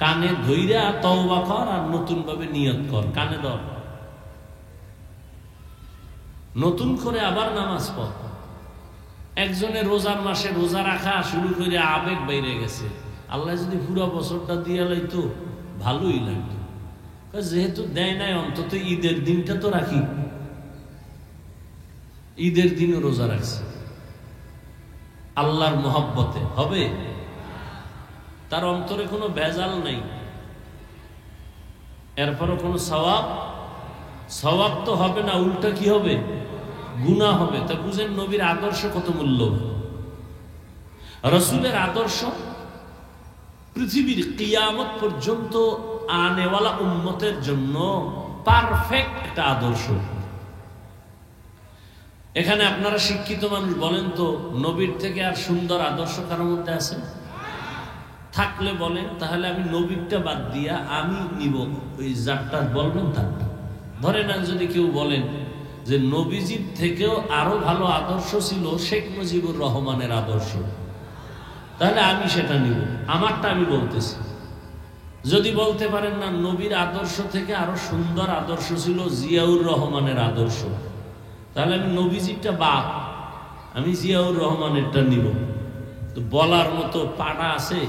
কানে ধইরা তওবা কর আর নতুন ভাবে নিয়ত কর, কানে ধর, নতুন করে আবার নামাজ পড়। একজনে রোজার মাসে রোজা রাখা শুরু করে আবেগ বাইরে গেছে, আল্লাহ যদি পুরো বছরটা দিয়ে লাইতো ভালোই লাগতো। যেহেতু দেয় নাই, অন্তত ঈদের দিনটা তো রাখি। ঈদের দিনও রোজা রাখছে, আল্লাহর মহব্বতে হবে। তার অন্তরে কোনো ভেজাল নাই, এরপরও কোনো সওয়াব তো হবে না, উল্টা কি হবে? গুনাহ হবে। তা বুঝেন নবীর আদর্শ কত মূল্যবান। রাসূলের আদর্শ পৃথিবীর কিয়ামত পর্যন্ত আনেওয়ালা উম্মতের জন্য পারফেক্ট একটা আদর্শ। এখানে আপনারা শিক্ষিত মানুষ, বলেন তো নবীর থেকে আর সুন্দর আদর্শ কারোর মধ্যে আছে? থাকলে বলেন, তাহলে আমি নবীরটা বাদ দিয়া আমি নিব ওই যারটা বলবেন তারটা। ধরে না, যদি কেউ বলেন যে নবীজির থেকেও আরো ভালো আদর্শ ছিল শেখ মুজিবুর রহমানের আদর্শ, তাহলে আমি সেটা নিব, আমারটা আমি বলতেছি। যদি বলতে পারেন না নবীর আদর্শ থেকে আরো সুন্দর আদর্শ ছিল জিয়াউর রহমানের আদর্শ, তাহলে আমি নবীজিরটা বাদ, আমি জিয়াউর রহমানেরটা নিব। তো বলার মতো পাড়া আছে?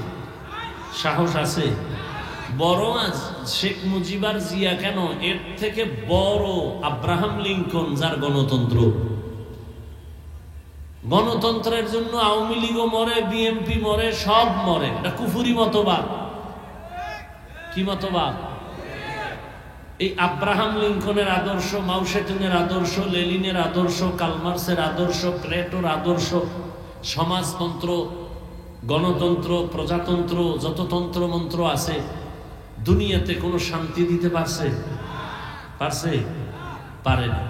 সাহস আছে? বড় শেখ মুজিবুর জিয়া কেন, এর থেকে বড় আব্রাহাম লিঙ্কন, যার গণতন্ত্র। গণতন্ত্রের জন্য আওয়ামী লীগও মরে, বিএনপি মরে, সব মরে। এটা কুফুরি মতবাদ। কি মতবাদ? এই আব্রাহাম লিঙ্কনের আদর্শ, মাও সেতুংয়ের আদর্শ, লেনিনের আদর্শ, কালমার্সের আদর্শ, প্লেটোর আদর্শ, সমাজতন্ত্র, গণতন্ত্র, প্রজাতন্ত্র, যত তন্ত্র মন্ত্র আছে, দুনিয়াতে কোনো শান্তি দিতে পারছে? পারছে? পারে না।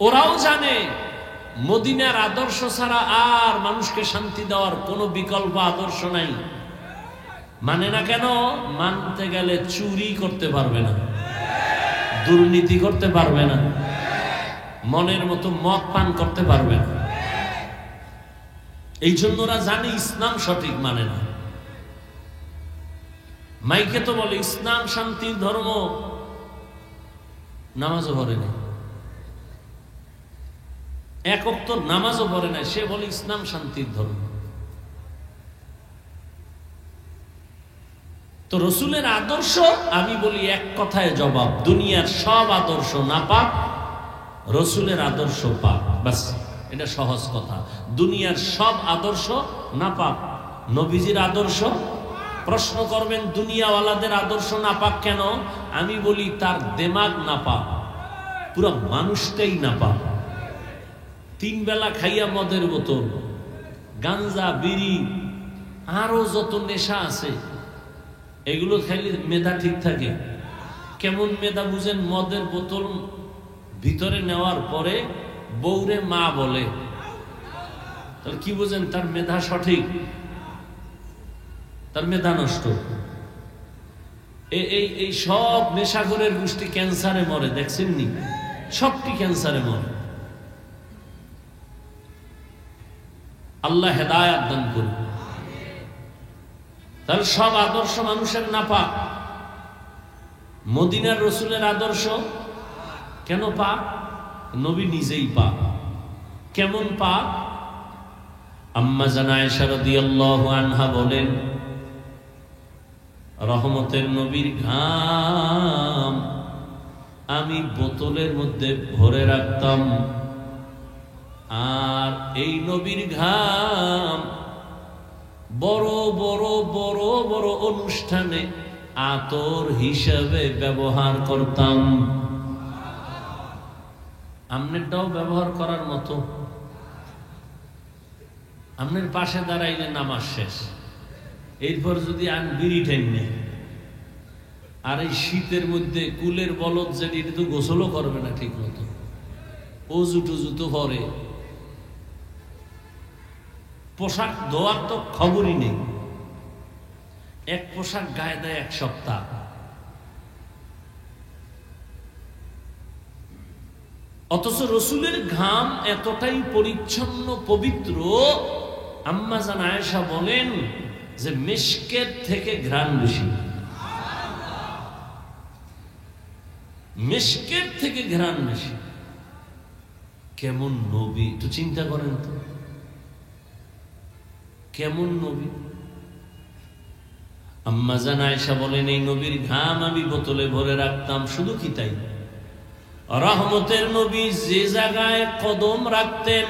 ওরাও জানে মদিনার আদর্শ ছাড়া আর মানুষকে শান্তি দেওয়ার কোনো বিকল্প আদর্শ নাই। মানে না কেন? মানতে গেলে চুরি করতে পারবে না, দুর্নীতি করতে পারবে না, মনের মতো মদ পান করতে পারবে না। এই জন্য ওরা জানে ইসলাম সঠিক, মানে না। মাইকে তো বলে ইসলাম শান্তির ধর্ম, নামাজও পড়ে না, এক ওয়াক্ত নামাজও পড়ে না, সে বলে ইসলাম শান্তির ধর্ম। তো রসুলের আদর্শ, আমি বলি এক কথায় জবাব, দুনিয়ার সব আদর্শ নাপাক, রসুলের আদর্শ পাক। বাস, এটা সহজ কথা। দুনিয়ার সব আদর্শ নাপাক, নবীজির আদর্শ। প্রশ্ন করবেন দুনিয়াওয়ালাদের আদর্শ নাপাক কেন? আমি বলি তার দেমাগ নাপাক, পুরো মানুষটাই নাপাক। 3 বেলা খাইয়া মদের বোতল, গাঞ্জা, বিড়ি, আরো যত নেশা আছে, এগুলো খাইলে মেধা ঠিক থাকে? কেমন মেধা বুঝেন? মদের বোতল ভিতরে নেওয়ার পরে বউরে মা বলে, তাহলে কি বুঝেন? তার মেধা সঠিক? তার মেধা নষ্ট। এই সব নেশাখোরের গোষ্ঠী ক্যান্সারে মরে, দেখছেন নি? সবটি ক্যান্সারে মরে। আল্লাহ হেদায়াত দান করুন। তাহলে সব আদর্শ মানুষের নাপাক। মদিনার রসুলের আদর্শ কেন পাক? নবী নিজেই পাক। কেমন পাক? আম্মা জান আয়েশা রাদিয়াল্লাহু আনহা বলেন, রহমতের নবীর ঘাম আমি বোতলের মধ্যে ভরে রাখতাম, আর এই নবীর ঘাম বড় বড় বড় বড় অনুষ্ঠানে আতর হিসাবে ব্যবহার করতাম। আমনেরটাও ব্যবহার করার মতো। আমনের পাশে দাঁড়াইলে নামাজ শেষ, এরপর যদি আন বিড়ি ঠেন নেই, আর এই শীতের মধ্যে কুলের বলদ যেটি, এটা তো গোসলও করবে না ঠিক মতো, অজু টুজু তো পরে, পোশাক ধোয়ার তো খবরই নেই, এক পোশাক গায়ে দেয় 1 সপ্তাহ। অথচ রসুলের ঘাম এতটাই পরিচ্ছন্ন পবিত্র, আম্মা জান আয়েশা বলেন যে মিশকের থেকে ঘ্রাণ বেশি, মিশকের থেকে ঘ্রাণ বেশি। কেমন নবী, একটু চিন্তা করেন তো, কেমন নবী। আম্মা জান আয়েশা বলেন এই নবীর ঘাম আমি বোতলে ভরে রাখতাম। শুধু কি তাই, রহমতের নবী যে জায়গায় কদম রাখতেন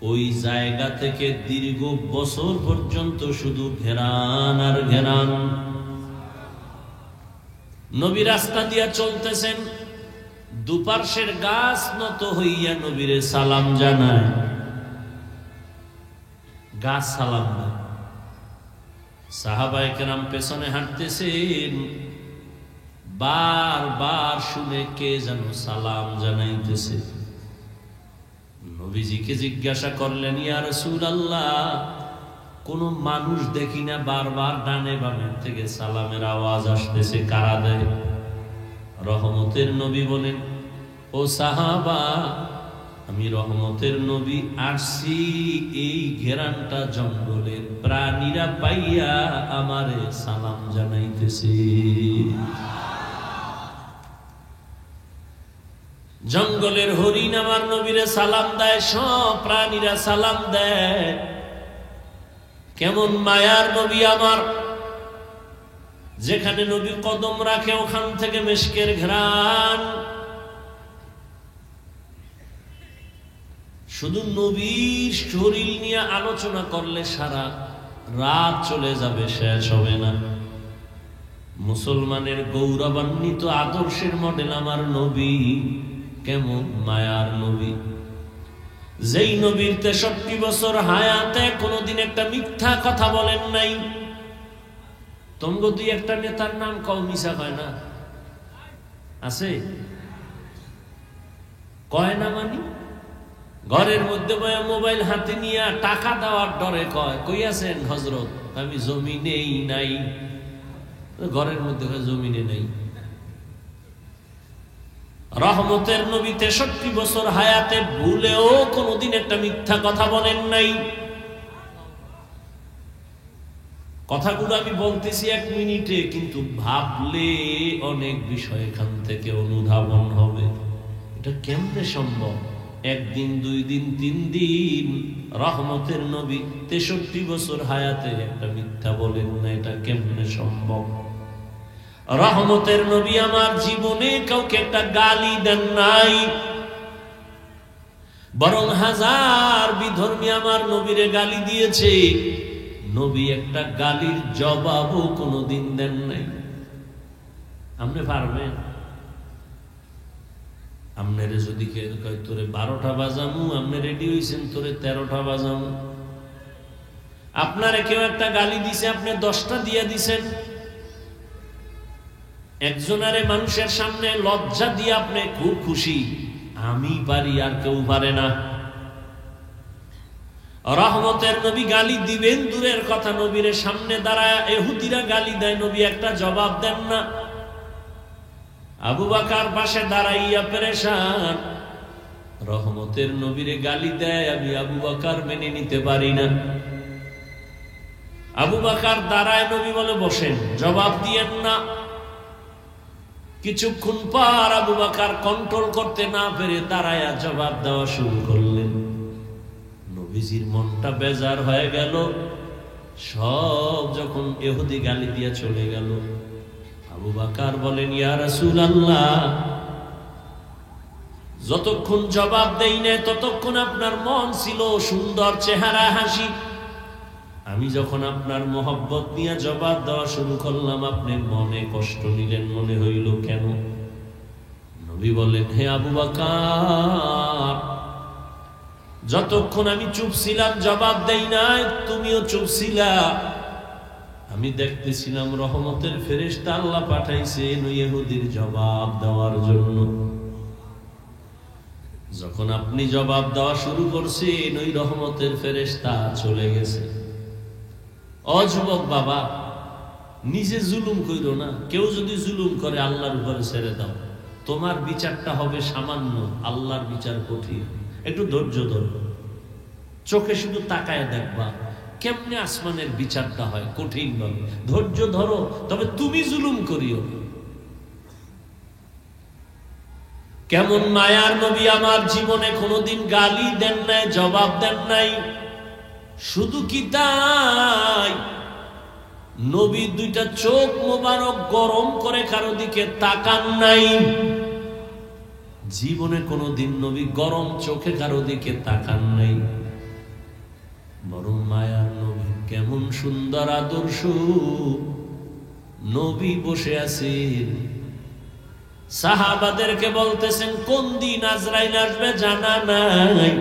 ওই জায়গা থেকে দীর্ঘ বছর পর্যন্ত শুধু ঘেরান আর ঘেরান। নবী রাস্তা দিয়া চলতেছেন, দুপার্শ্বের গাছ নত হইয়া নবীরে সালাম জানায়, গাছ সালাম দেয়। সাহাবায়ে কেরাম পেছনে হাঁটতেছেন, বারবার শুনে কে যেন সালাম জানাইতেছে। নবীজিকে জিজ্ঞাসা করলেন, ইয়া রাসূলুল্লাহ, কোন মানুষ দেখি না, বারবার ডানে বামের থেকে সালামের আওয়াজ আসতেছে, কারা দেয়? রহমতের নবী বলেন, ও সাহাবা, আমি রহমতের নবী আসছি, এই ঘেরানটা জঙ্গলের প্রাণীরা পাইয়া আমারে সালাম জানাইতেছে। জঙ্গলের হরিণ আমার নবীরে সালাম দেয়, সব প্রাণীরা সালাম দেয়। কেমন মায়ার নবী আমার, যেখানে নবী কদম রাখে ওখান থেকে মিশকের ঘ্রাণ। শুধু নবীর শরীর নিয়ে আলোচনা করলে সারা রাত চলে যাবে, শেষ হবে না। মুসলমানের গৌরবান্বিত আদর্শের মডেল আমার নবী। কেমন মায়ার নবী, যেই নবীর 63 বছর হায়াতে কোনদিন একটা মিথ্যা কথা বলেন নাই। তঙ্গ দুই একটা নেতার নাম কও, মিশা কয় না? আছে? কয় না মানি? ঘরের মধ্যে বয়া মোবাইল হাতে নিয়ে টাকা দেওয়ার ডরে কয়, কই আছেন হযরত? আমি জমিনেই নাই। ঘরের মধ্যে জমিনে নাই। রহমতের নবী 63 বছর হায়াতে ভুলেও কোনদিন একটা মিথ্যা কথা বলেন নাই। কথাগুলো আমি বলতেছি 1 মিনিটে, কিন্তু ভাবলে অনেক বিষয় এখান থেকে অনুধাবন হবে। এটা কেমনে সম্ভব? 1 দিন 2 দিন 3 দিন রহমতের নবী 63 বছর হায়াতে একটা মিথ্যা বলেন না, এটা কেমনে সম্ভব? রহমতের নবী আমার জীবনে কাউকে একটা গালি দেন নাই, বরং হাজার বিধর্মী আমার নবীরে গালি দিয়েছে, নবী একটা গালির জবাবও কোনোদিন দেন নাই। আপনি পারবেন? আপনারে যদি কেউ কয় তোরে 12টা বাজামু, আপনি রেডি হইছেন তোরে 13টা বাজামু। আপনারে কেউ একটা গালি দিছে, আপনি 10টা দিয়ে দিছেন। একজনারে মানুষের সামনে লজ্জা দিয়ে আপনি খুব খুশি, আমি পারি আর কেউ পারে না। রহমতের নবী গালি দিবেন দূরের কথা, নবীর সামনে দাঁড়ায় ইহুদিরা গালি দেয়, নবী একটা জবাব দেন না। আবু বকর পাশে দাঁড়াইয়া পেরেশান, রহমতের নবীরে গালি দেয়, আমি আবু বকর মেনে নিতে পারি না। আবু বকর দাঁড়ায়, নবী বলে বসেন, জবাব দিয়েন না। কিছুক্ষণ পর আবু বকর কন্ট্রোল করতে না পেরে দাঁড়ায়া জবাব দেওয়া শুরু করলেন। নবীজির মনটা বেজার হয়ে গেল। সব যখন ইহুদি গালি দিয়ে চলে গেল, আবু বকর বলেন, ইয়া রাসূলুল্লাহ, যতক্ষণ জবাব দেই না ততক্ষণ আপনার মন ছিল সুন্দর, চেহারা হাসি। আমি যখন আপনার মোহব্বত নিয়ে জবাব দেওয়া শুরু করলাম, আপনি মনে কষ্ট নিলেন, মনে হইল কেন? নবী বলেন, হে আবু বকর, যতক্ষণ আমি চুপ ছিলাম জবাব দেই না, তুমিও চুপ ছিলা। আমি দেখতেছিলাম রহমতের ফেরেশতা আল্লাহ পাঠাইছেন ইহুদির জবাব দেওয়ার জন্য। যখন আপনি জবাব দেওয়া শুরু করছেন, ওই রহমতের ফেরেশতা চলে গেছে। অযুবক বাবা, নিজে জুলুম কইরো না। কেউ যদি জুলুম করে আল্লাহর উপরে ছেড়ে দাও, তোমার বিচারটা হবে সামান্য, আল্লাহর বিচার কঠিন। একটু ধৈর্য ধরো, চোখে শুধু তাকায় দেখবা কেমনে আসমানের বিচারটা হয় কঠিন ভাবে। ধৈর্য ধরো, তবে তুমি জুলুম করিও। কেমন মায়ার নবী আমার, জীবনে কোনোদিন গালি দেন নাই, জবাব দেন নাই। শুধু কি তাই, নবী 2টা চোখ মোবারক গরম করে কারো দিকে তাকান নাই। জীবনে কোনোদিন নবী গরম চোখে কারো দিকে তাকান নাই। বরং মায়ার নবী, কেমন সুন্দর আদর্শ। নবী বসে আছেন, সাহাবাদেরকে বলতেছেন, কোন দিন আজরাইল আসবে জানা নাই,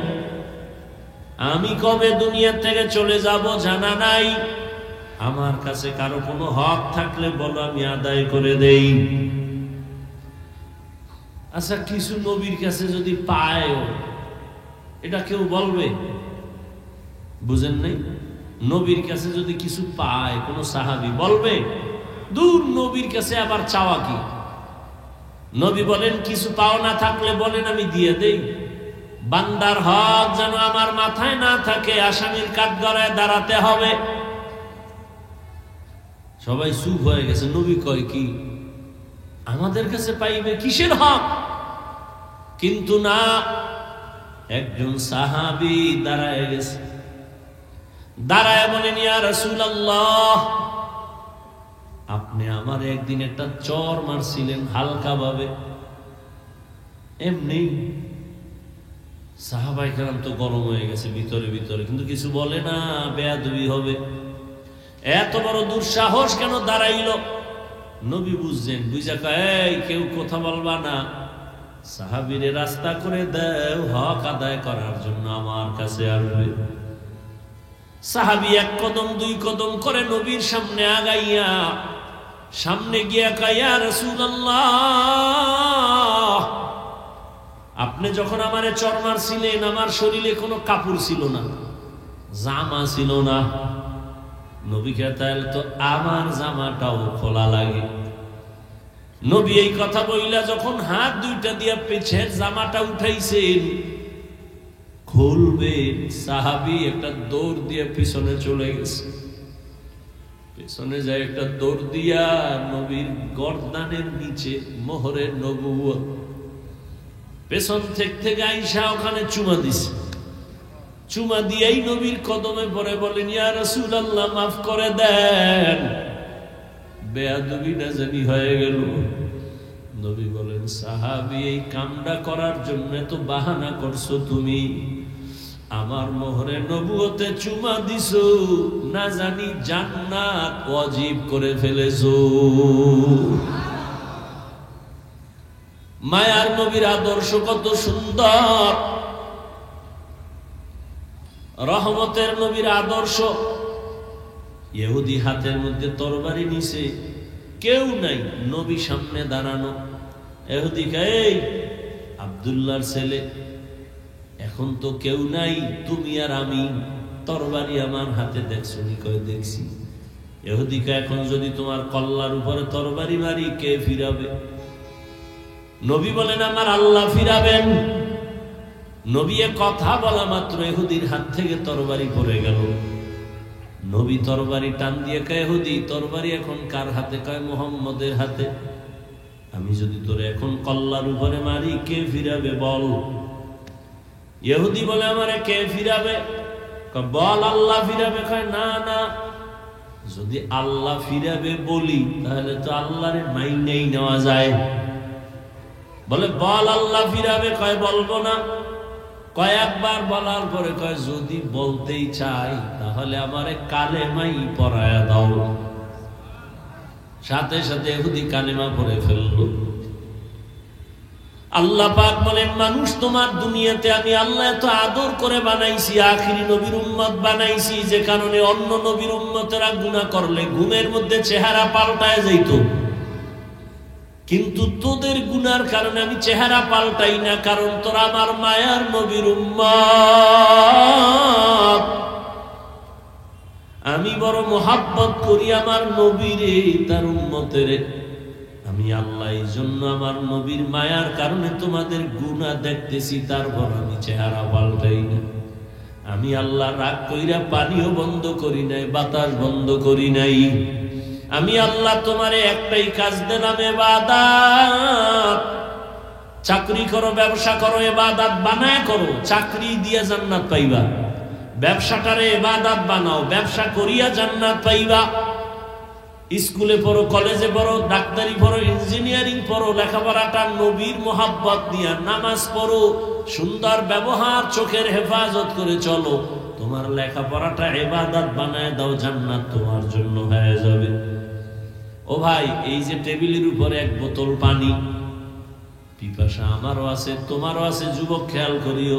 আমি কবে দুনিয়া থেকে চলে যাব জানা নাই। আমার কাছে কারো কোনো হক থাকলে বলো, আমি আদায় করে দেই। আচ্ছা, কিছু নবীর কাছে যদি পায়, এটা কেউ বলবে? বুঝেন নাই? নবীর কাছে যদি কিছু পায় কোন সাহাবী বলবে? দূর, নবীর কাছে আবার চাওয়া কি? নবী বলেন, কিছু পাও না থাকলে বলেন, আমি দিয়ে দেই। বান্দার হক যেন আমার মাথায় না থাকে, আসামির কাঠগড়ায় দাঁড়াতে হবে। সবাই চুপ হয়ে গেছে। নবী কয় কি, আমাদের কাছে পাইবে কিসের হক? কিন্তু না, একজন সাহাবী দাঁড়ায় গেছে, দাঁড়ায় বলেন, ইয়া রাসূলুল্লাহ, আপনি আমার একদিন একটা চর মারছিলেন হালকা ভাবে, এমনি। সাহাবায়ে কেরাম তো গরম হয়ে গেছে ভিতরে ভিতরে, কিন্তু কিছু বলে না, বেয়াদবি হবে। এত বড় দুঃসাহস কেন দাঁড়াইল? নবী বুঝছেন, বুঝা কয় কেউ কথা বলবা না, সাহাবীরে রাস্তা করে দাও, হক আদায় করার জন্য আমার কাছে আসবে। সাহাবী এক কদম দুই কদম করে নবীর সামনে আগাইয়া, সামনে গিয়া কয়, ইয়া রাসূলুল্লাহ, আপনি যখন আমারে চর মারছিলেন আমার শরীরে কোনো কাপড় ছিল না, জামা ছিল না। নবী কে তাহলে তো আমার জামাটাও খোলা লাগে। নবী এই কথা বইলা যখন হাত দুইটা দিয়া পেছের জামাটা উঠাইছেন, খুলবে, সাহাবী একটা দৌড় দিয়ে পিছনে চলে গেছে। পিছনে যায় একটা দৌড় দিয়া নবীর গর্দানের নিচে মোহরে নবুয়ত, পেছন থেকে আইসা ওখানে চুমা দিছে। চুমা দিয়েই নবীর কদমে পড়ে বলেন, ইয়া রাসূলুল্লাহ, মাফ করে দেন, বেয়াদবি না জানি হয়ে গেল। নবী বলেন, সাহাবী, এই কামটা করার জন্য তো বাহানা করছো তুমি, আমার মোহরে নবুয়তে চুমা দিছো, না জানি জান্নাত ওয়াজিব করে ফেলেছো। মায়ার নবীর আদর্শ কত সুন্দর, রহমতের নবীর আদর্শ। ইহুদি হাতের মধ্যে তরবারি নিছে, কেউ নাই, নবী সামনে দাঁড়ানো। ইহুদি কয়, এই আব্দুল্লাহর ছেলে, এখন তো কেউ নাই, তুমি আর আমি, তরবারি আমার হাতে দেখছো নি? কয় দেখছি। ইহুদি কয়, এখন যদি তোমার কল্লার উপরে তরবারি মারি, কে ফিরাবে? নবী বলেন, আমার আল্লাহ ফিরাবেন। নবী কথা বলা মাত্র ইহুদির হাত থেকে তরবারি পড়ে গেল। নবী তরবারি টান দিয়ে কয়, ইহুদি, তরবারি এখন কার হাতে? কয়, মুহাম্মদের হাতে। আমি যদি তোরে এখন কল্লার উপরে মারি, কে ফিরাবে বল? ইহুদি বলে, আমারে কে ফিরাবে? কয়, বল আল্লাহ ফিরাবে। কয়, না না, যদি আল্লাহ ফিরাবে বলি তাহলে তো আল্লাহরে মাইনেই নেওয়া যায়। বলে, বল আল্লাহ ফিরাবে। কয়, বলবো না। কয়েকবার বলার পরে কয়, যদি বলতেই চাই তাহলে আমারে কালেমাই পড়ায়া দাও। সাথে সাথে ইহুদি কালেমা পড়ে ফেলল। আল্লাহ পাক বলেন, মানুষ তোমার দুনিয়াতে আমি আল্লাহ এত আদর করে বানাইছি, আখিরি নবীর উম্মত বানাইছি, যে কারণে অন্য নবীর উম্মতেরা গুনাহ করলে ঘুমের মধ্যে চেহারা পাল্টায় যাইত, কিন্তু তোদের গুনার কারণে আমি চেহারা পাল্টাই না, কারণ তোরা আমার মায়ার নবীর উম্মত। আমি বড় মোহাব্বত করি আমার নবীরে, তার উম্মতের। আমি আল্লাহ এই জন্য আমার নবীর মায়ার কারণে তোমাদের গুনাহ দেখতেছি, তারপর আমি চেহারা পাল্টাই না। আমি আল্লাহ রাগ কইরা পানিও বন্ধ করি নাই, বাতাস বন্ধ করি নাই। আমি আল্লাহ তোমারে একটাই কাজ দিলাম, ইবাদত। চাকরি করো, ব্যবসা করো, ইবাদত বানায় করো, চাকরি দিয়া জান্নাত পাইবা। ব্যবসাটারে ইবাদত বানাও, ব্যবসা করিয়া জান্নাত পাইবা। স্কুলে পড়ো, কলেজে পড়ো, ডাক্তারি পড়ো, ইঞ্জিনিয়ারিং পড়ো, লেখাপড়াটা নবীর মোহাব্বত নিয়া, নামাজ পড়ো, সুন্দর ব্যবহার, চোখের হেফাজত করে চলো, তোমার লেখাপড়াটা ইবাদত বানায় দাও, জান্নাত তোমার জন্য হয়ে যাবে। ও ভাই, এই যে টেবিলের উপরে এক বোতল পানি, পিপাসা আমারও আছে, তোমারও আছে, যুবক খেয়াল করিও,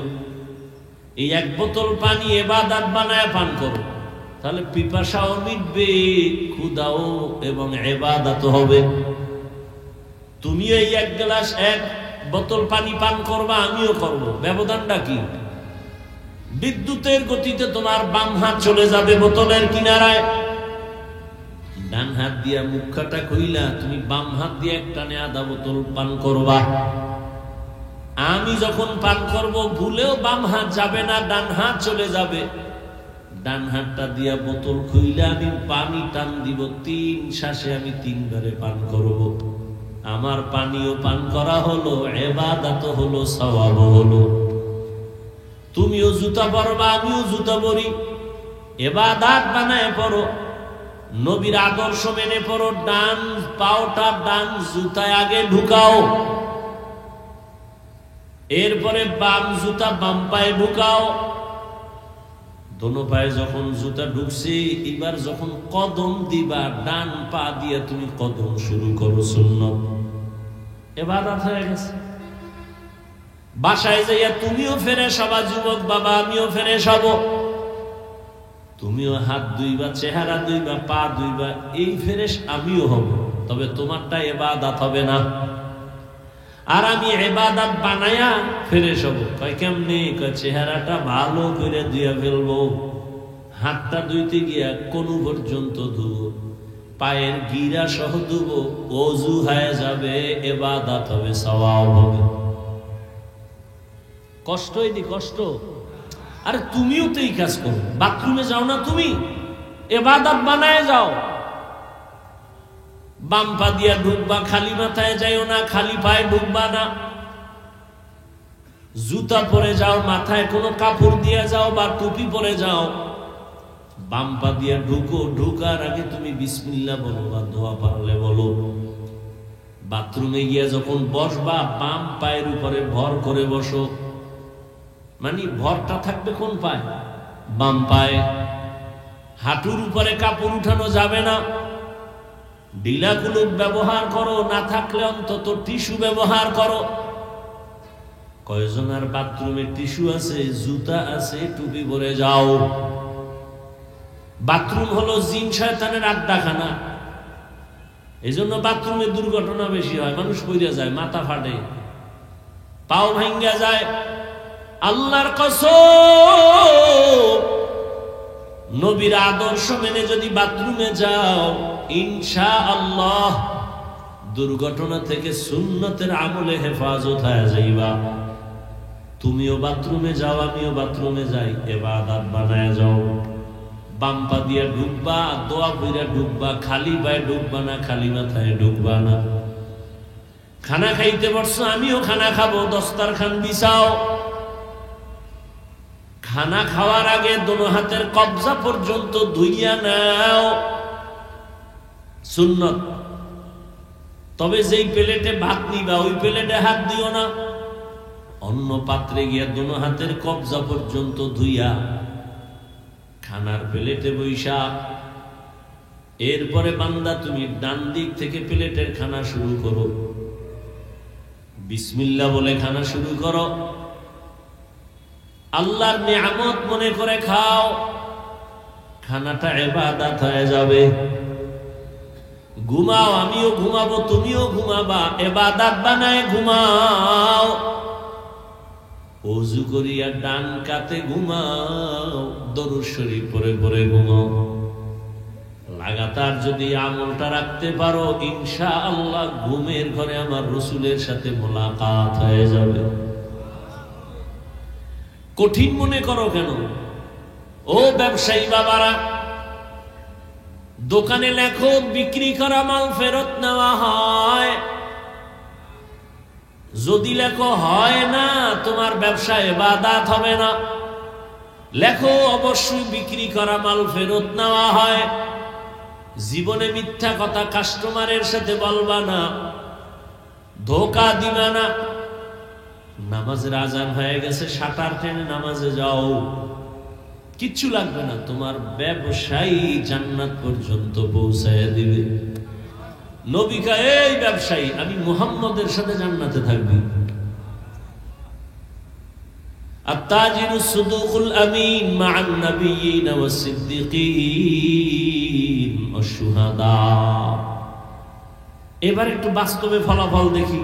এই এক বোতল পানি ইবাদত বানায় পান করো, তাহলে পিপাসাও মিটবে, ক্ষুধাও এবং ইবাদত হবে। তুমি এই এক গ্লাস, এক বোতল পানি পান করবা, আমিও করব, ব্যবধানটা কি? বিদ্যুতের গতিতে তোমার বাম হাত চলে যাবে বোতলের কিনারায়, ডান হাত দিয়া মুখটা খুইলা তুমি বাম হাত দিয়ে একটানে আধা বোতল পান করবা। আমি যখন পান করব, ভুলেও বাম হাত যাবে না, ডান হাত চলে যাবে। ডান হাতটা দিয়া বোতল খুইলে আমি পানি টান দিব, 3 শ্বাসে আমি 3 বারে পান করব। আমার পানিও পান করা হলো, ইবাদত হলো, সওয়াব হলো। তুমিও জুতা পরবা, আমিও জুতা পরি, ইবাদত বানায় পড়ো, নবীর আদর্শ মেনে পড়ো। ডান পাওটা ডান জুতায় আগে ঢুকাও, এরপরে বাম জুতা বাম পায়ে ঢুকাও। দোনো পায়ে যখন জুতা ঢুকছে, এবার যখন কদম দিবা ডান পা দিয়ে তুমি কদম শুরু করো। সুন্নত ইবাদত হয়ে গেছে। বাসায় যাইয়া তুমিও ফ্রেশ হবা, যুবক বাবা আমিও ফ্রেশ হব। তুমিও হাত ধুইবা, চেহারা ধুইবা, পা ধুইবা, এই ফ্রেশ আমিও হব। তবে তোমারটা ইবাদত হবে না, আর আমি ইবাদত বানায়া ফ্রেশ হব। কয় কেমনে? কয় চেহারাটা ভালো করে ধুইয়া ফেলবো, হাতটা ধুইতে গিয়া কোন পর্যন্ত ধুবো, পায়ের গিরা সহ ধুবো, ওযু হয়ে যাবে, ইবাদত হবে, সওয়াব হবে। কষ্ট হয়নি? কষ্ট। আরে তুমিও তো এই কাজ করো, বাথরুমে যাও না তুমি, ইবাদত বানায় যাও। বাম পা দিয়া ঢুকবা, খালি মাথায় যাইও না, খালি পায়ে ঢুকবা না। জুতা পরে যাও, মাথায় কোনো কাপড় দিয়ে যাও বা টুপি পরে যাও। বাম পা দিয়া ঢুকো, ঢুকার আগে তুমি বিসমিল্লাহ বলো বা দোয়া পারলে বলো। বাথরুমে গিয়া যখন বসবা, বাম পায়ের উপরে ভর করে বসো, মানে ভরটা থাকবে কোন পায়ে? বাম পায়ে। হাঁটুর উপরে কাপড় উঠানো যাবে না। ঢিলা কুলুপ ব্যবহার করো, না থাকলে অন্তত টিস্যু ব্যবহার করো। কয়জনের বাথরুমে টিস্যু আছে, জুতা আছে, টুপি পরে যাও। বাথরুম হলো জিন শয়তানের আড্ডাখানা। এই জন্য বাথরুমে দুর্ঘটনা বেশি হয়, মানুষ পইরা যায়, মাথা ফাটে, পাও ভাঙ্গা যায়। আল্লাহর কসম, নবীর আদর্শ মেনে যদি বাথরুমে যাও, ইনশাআল্লাহ দুর্ঘটনা থেকে সুন্নতের আমলে হেফাজত হয়ে যাইবা। তুমিও বাথরুমে যাও, আমিও বাথরুমে যাই, ইবাদত বানায় যাও। বাম পা দিয়া ঢুকবা, দোয়া কইরা ঢুকবা, খালি পায়ে ঢুকবা না, খালি মাথায় ঢুকবা না। খানা খাইতে বসছো, আমিও খানা খাবো, দস্তারখান বিছাও। খানা খাওয়ার আগে দোনো হাতের কবজা পর্যন্ত ধুইয়া নাও, সুন্নত। তবে যেই প্লেটে ভাত নিবা, ওই প্লেটে হাত দিও না। অন্য পাত্রে গিয়া দোনো হাতের কবজা পর্যন্ত ধুইয়া খানার প্লেটে বৈশা। এরপরে বান্দা তুমি ডান দিক থেকে প্লেটের খানা শুরু করো, বিসমিল্লাহ বলে খানা শুরু করো। আল্লাহর নিয়ামত মনে করে খাও, খানাটা ইবাদত হয়ে যাবে। ঘুমাও, আমিও ঘুমাবো, তুমিও ঘুমাবা, ইবাদত বানায় ঘুমাও। ওযু করিয়া ডান কাতে ঘুমাও, দরুদ শরীফ পড়ে পড়ে ঘুমাও। লাগাতার যদি আমলটা রাখতে পারো, ইনশাআল্লাহ ঘুমের ঘরে আমার রাসূলের সাথে মোলাকাত হয়ে যাবে। কঠিন মনে করো কেন? ও ব্যবসায়ী বাবারা, দোকানে লেখো বিক্রি করা মাল ফেরত নেওয়া হয়। যদি লেখো হয় না, তোমার ব্যবসা ইবাদত হবে না। লেখো অবশ্যই বিক্রি করা মাল ফেরত নেওয়া হয়। জীবনে মিথ্যা কথা কাস্টমারের সাথে বলবা না, ধোঁকা দিবা না। নামাজের আজান হয়ে গেছে, শাটার টেনে নামাজে যাও, কিচ্ছু লাগবে না, তোমার ব্যবসায়ী জান্নাত পর্যন্ত পৌঁছায় দিবে। নবী কয়, এই ব্যবসায়ী, আমি মুহাম্মদের সাথে জান্নাতে থাকবি। আত-তাজিরুস সুদুকুল আমিন মা'আন নাবিয়্যিনা ওয়াস সিদ্দিকিন ওয়াশ শুহাদা। এবার একটু বাস্তবে ফলাফল দেখি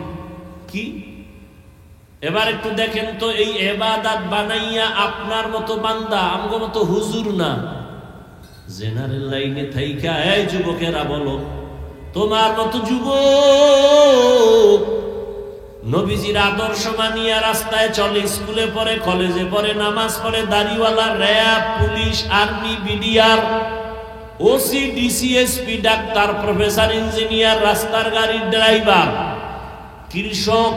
কি। এবার একটু দেখেন তো, এই ইবাদত বানাইয়া আপনার মতো বান্দা, আমগো মতো হুজুর না, জেনারেল লাইনে থাইকা, এই যুবকেরা বলো, তোমার মতো যুবক নবীজির আদর্শ মানিয়া রাস্তায় চলে, স্কুলে পড়ে, কলেজে পড়ে, নামাজ পড়ে, দাড়িওয়ালা, RAB, police, army, BDR, OC, DC, SP, doctor, professor, engineer, রাস্তার গাড়ির ড্রাইভার, কৃষক,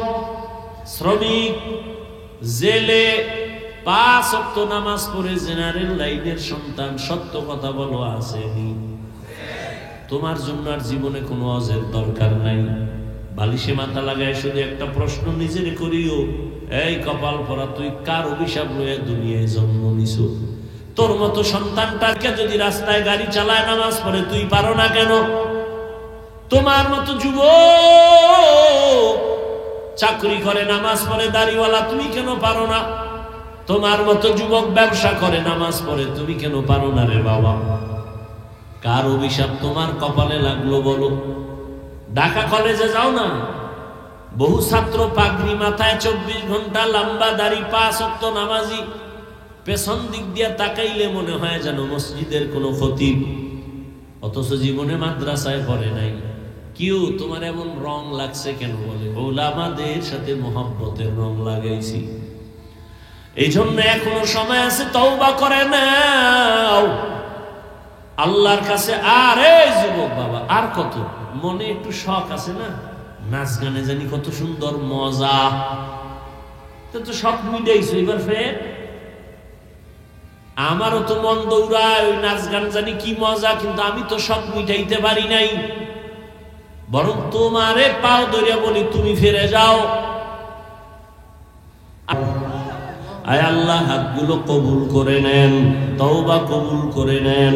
শ্রমিক, জেলে, 5 ওয়াক্ত নামাজ পড়ে জেনারেল লাইনের সন্তান, সত্য কথা বলো আসেনি? তোমার জন্য আর জীবনে কোনো অজের দরকার নাই। বালিশে মাথা লাগায় শুধু একটা প্রশ্ন নিজের করিও, এই কপাল পরা, তুই কার অভিশাপ লইয়া দুনিয়ায় জন্ম নিছ? তোর মতো সন্তানটাকে যদি রাস্তায় গাড়ি চালায় নামাজ পড়ে তুই পারো না কেন? তোমার মতো যুবক চাকরি করে নামাজ পড়ে দাড়িওয়ালা, তুমি কেন পারো না? তোমার মতো যুবক ব্যবসা করে নামাজ পড়ে, তুমি কেন পারো না রে বাবা? কার অভিশাপ তোমার কপালে লাগলো বলো? ঢাকা কলেজে যাও না, বহু ছাত্র পাগড়ি মাথায়, 24 ঘন্টা লম্বা দাড়ি, 5 ওয়াক্ত নামাজি, পেছন দিক দিয়ে তাকাইলে মনে হয় যেন মসজিদের কোনো খতিব, অথচ জীবনে মাদ্রাসায় পড়ে নাই। কেউ তোমার এমন রং লাগছে কেন বলে? ওলামাদের সাথে মোহাব্বতের রং লাগাইছি। এই জন্য এখনো সময় আছে, তওবা করে নাও আল্লাহর কাছে। আর এই যুবক বাবা, আর কত মনে একটু শখ আছে না, নাচ গানে জানি কত সুন্দর মজা, তো শখ মিটাইছো, এবার ফের আমারও তো মন দৌড়ায়, ওই নাচ গান জানি কি মজা, কিন্তু আমি তো শখ মিটাইতে পারি নাই। বরং তোমারে পাও ধরিয়া বলি, তুমি ফিরে যাও। আয় আল্লাহ, হাতগুলো কবুল করে নেন, তওবা কবুল করে নেন,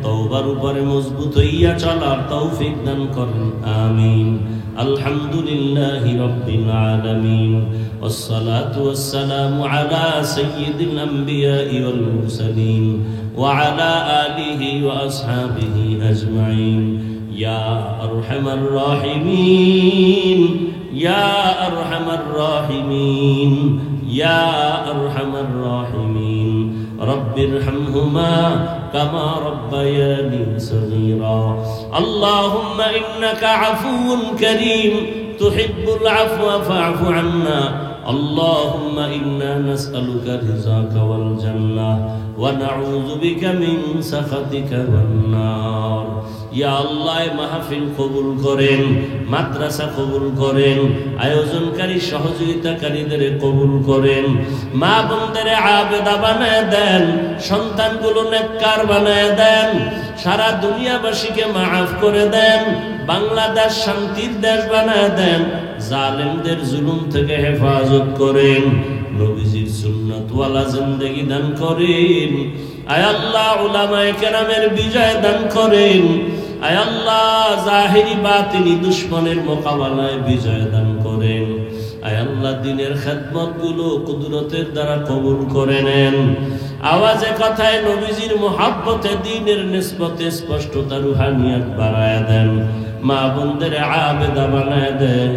তওবার উপরে মজবুত হইয়া চলার তৌফিক দান করেন, আমিন। আলহামদুলিল্লাহি রাব্বিল আলামিন, ওয়াসসালাতু ওয়াসসালামু আলা সাইয়্যিদিল আমবিয়াই ওয়াল মুরসালিন ওয়া আলা আলিহি ওয়া আসহাবিহি আজমাইন। ইয়া আরহামার রাহিমিন, ইয়া আরহামার রাহিমিন, ইয়া আরহামার রাহিমিন। রব্বিরহামহুমা কামা রব্বায়ানি সগীরা। আল্লাহুম্মা ইন্নাকা আফুউন কারীম তুহিব্বুল আফওয়া ফা'ফু আন্না। اللهم إنا نسألك رضاك والجنة ونعوذ بك من سخطك والنار। ইয়া আল্লাহ, মাহফিল কবুল করেন, মাদ্রাসা কবুল করেন, আয়োজনকারী সহযোগিতাকারীদের কবুল করেন, মা বোনদের আবেদা বানায় দেন, সন্তানগুলো নেককার বানায় দেন, সারা দুনিয়াবাসীকে মাফ করে দেন, বাংলাদেশ শান্তির দেশ বানায় দেন, জালেমদের জুলুম থেকে হেফাজত করেন, নবীজির সুন্নাতওয়ালা জিন্দেগি দান করেন। আয় আল্লাহ, উলামায়ে কেরামের বিজয় দান করেন। আয় আল্লাহ, জাহিরি বাতিনি দুশমনের মোকাবেলায় বিজয় দান করেন। আয় আল্লাহ, দিনের খেদমতগুলো কুদরতের দ্বারা কবুল করে নেন। আওয়াজে কথায় নবীজির মুহাব্বতে দ্বীনের নিসবতে স্পষ্টতা রুহানিয়াত বাড়ায় দেন, মা বোনদের আবেদা বানায় দেন।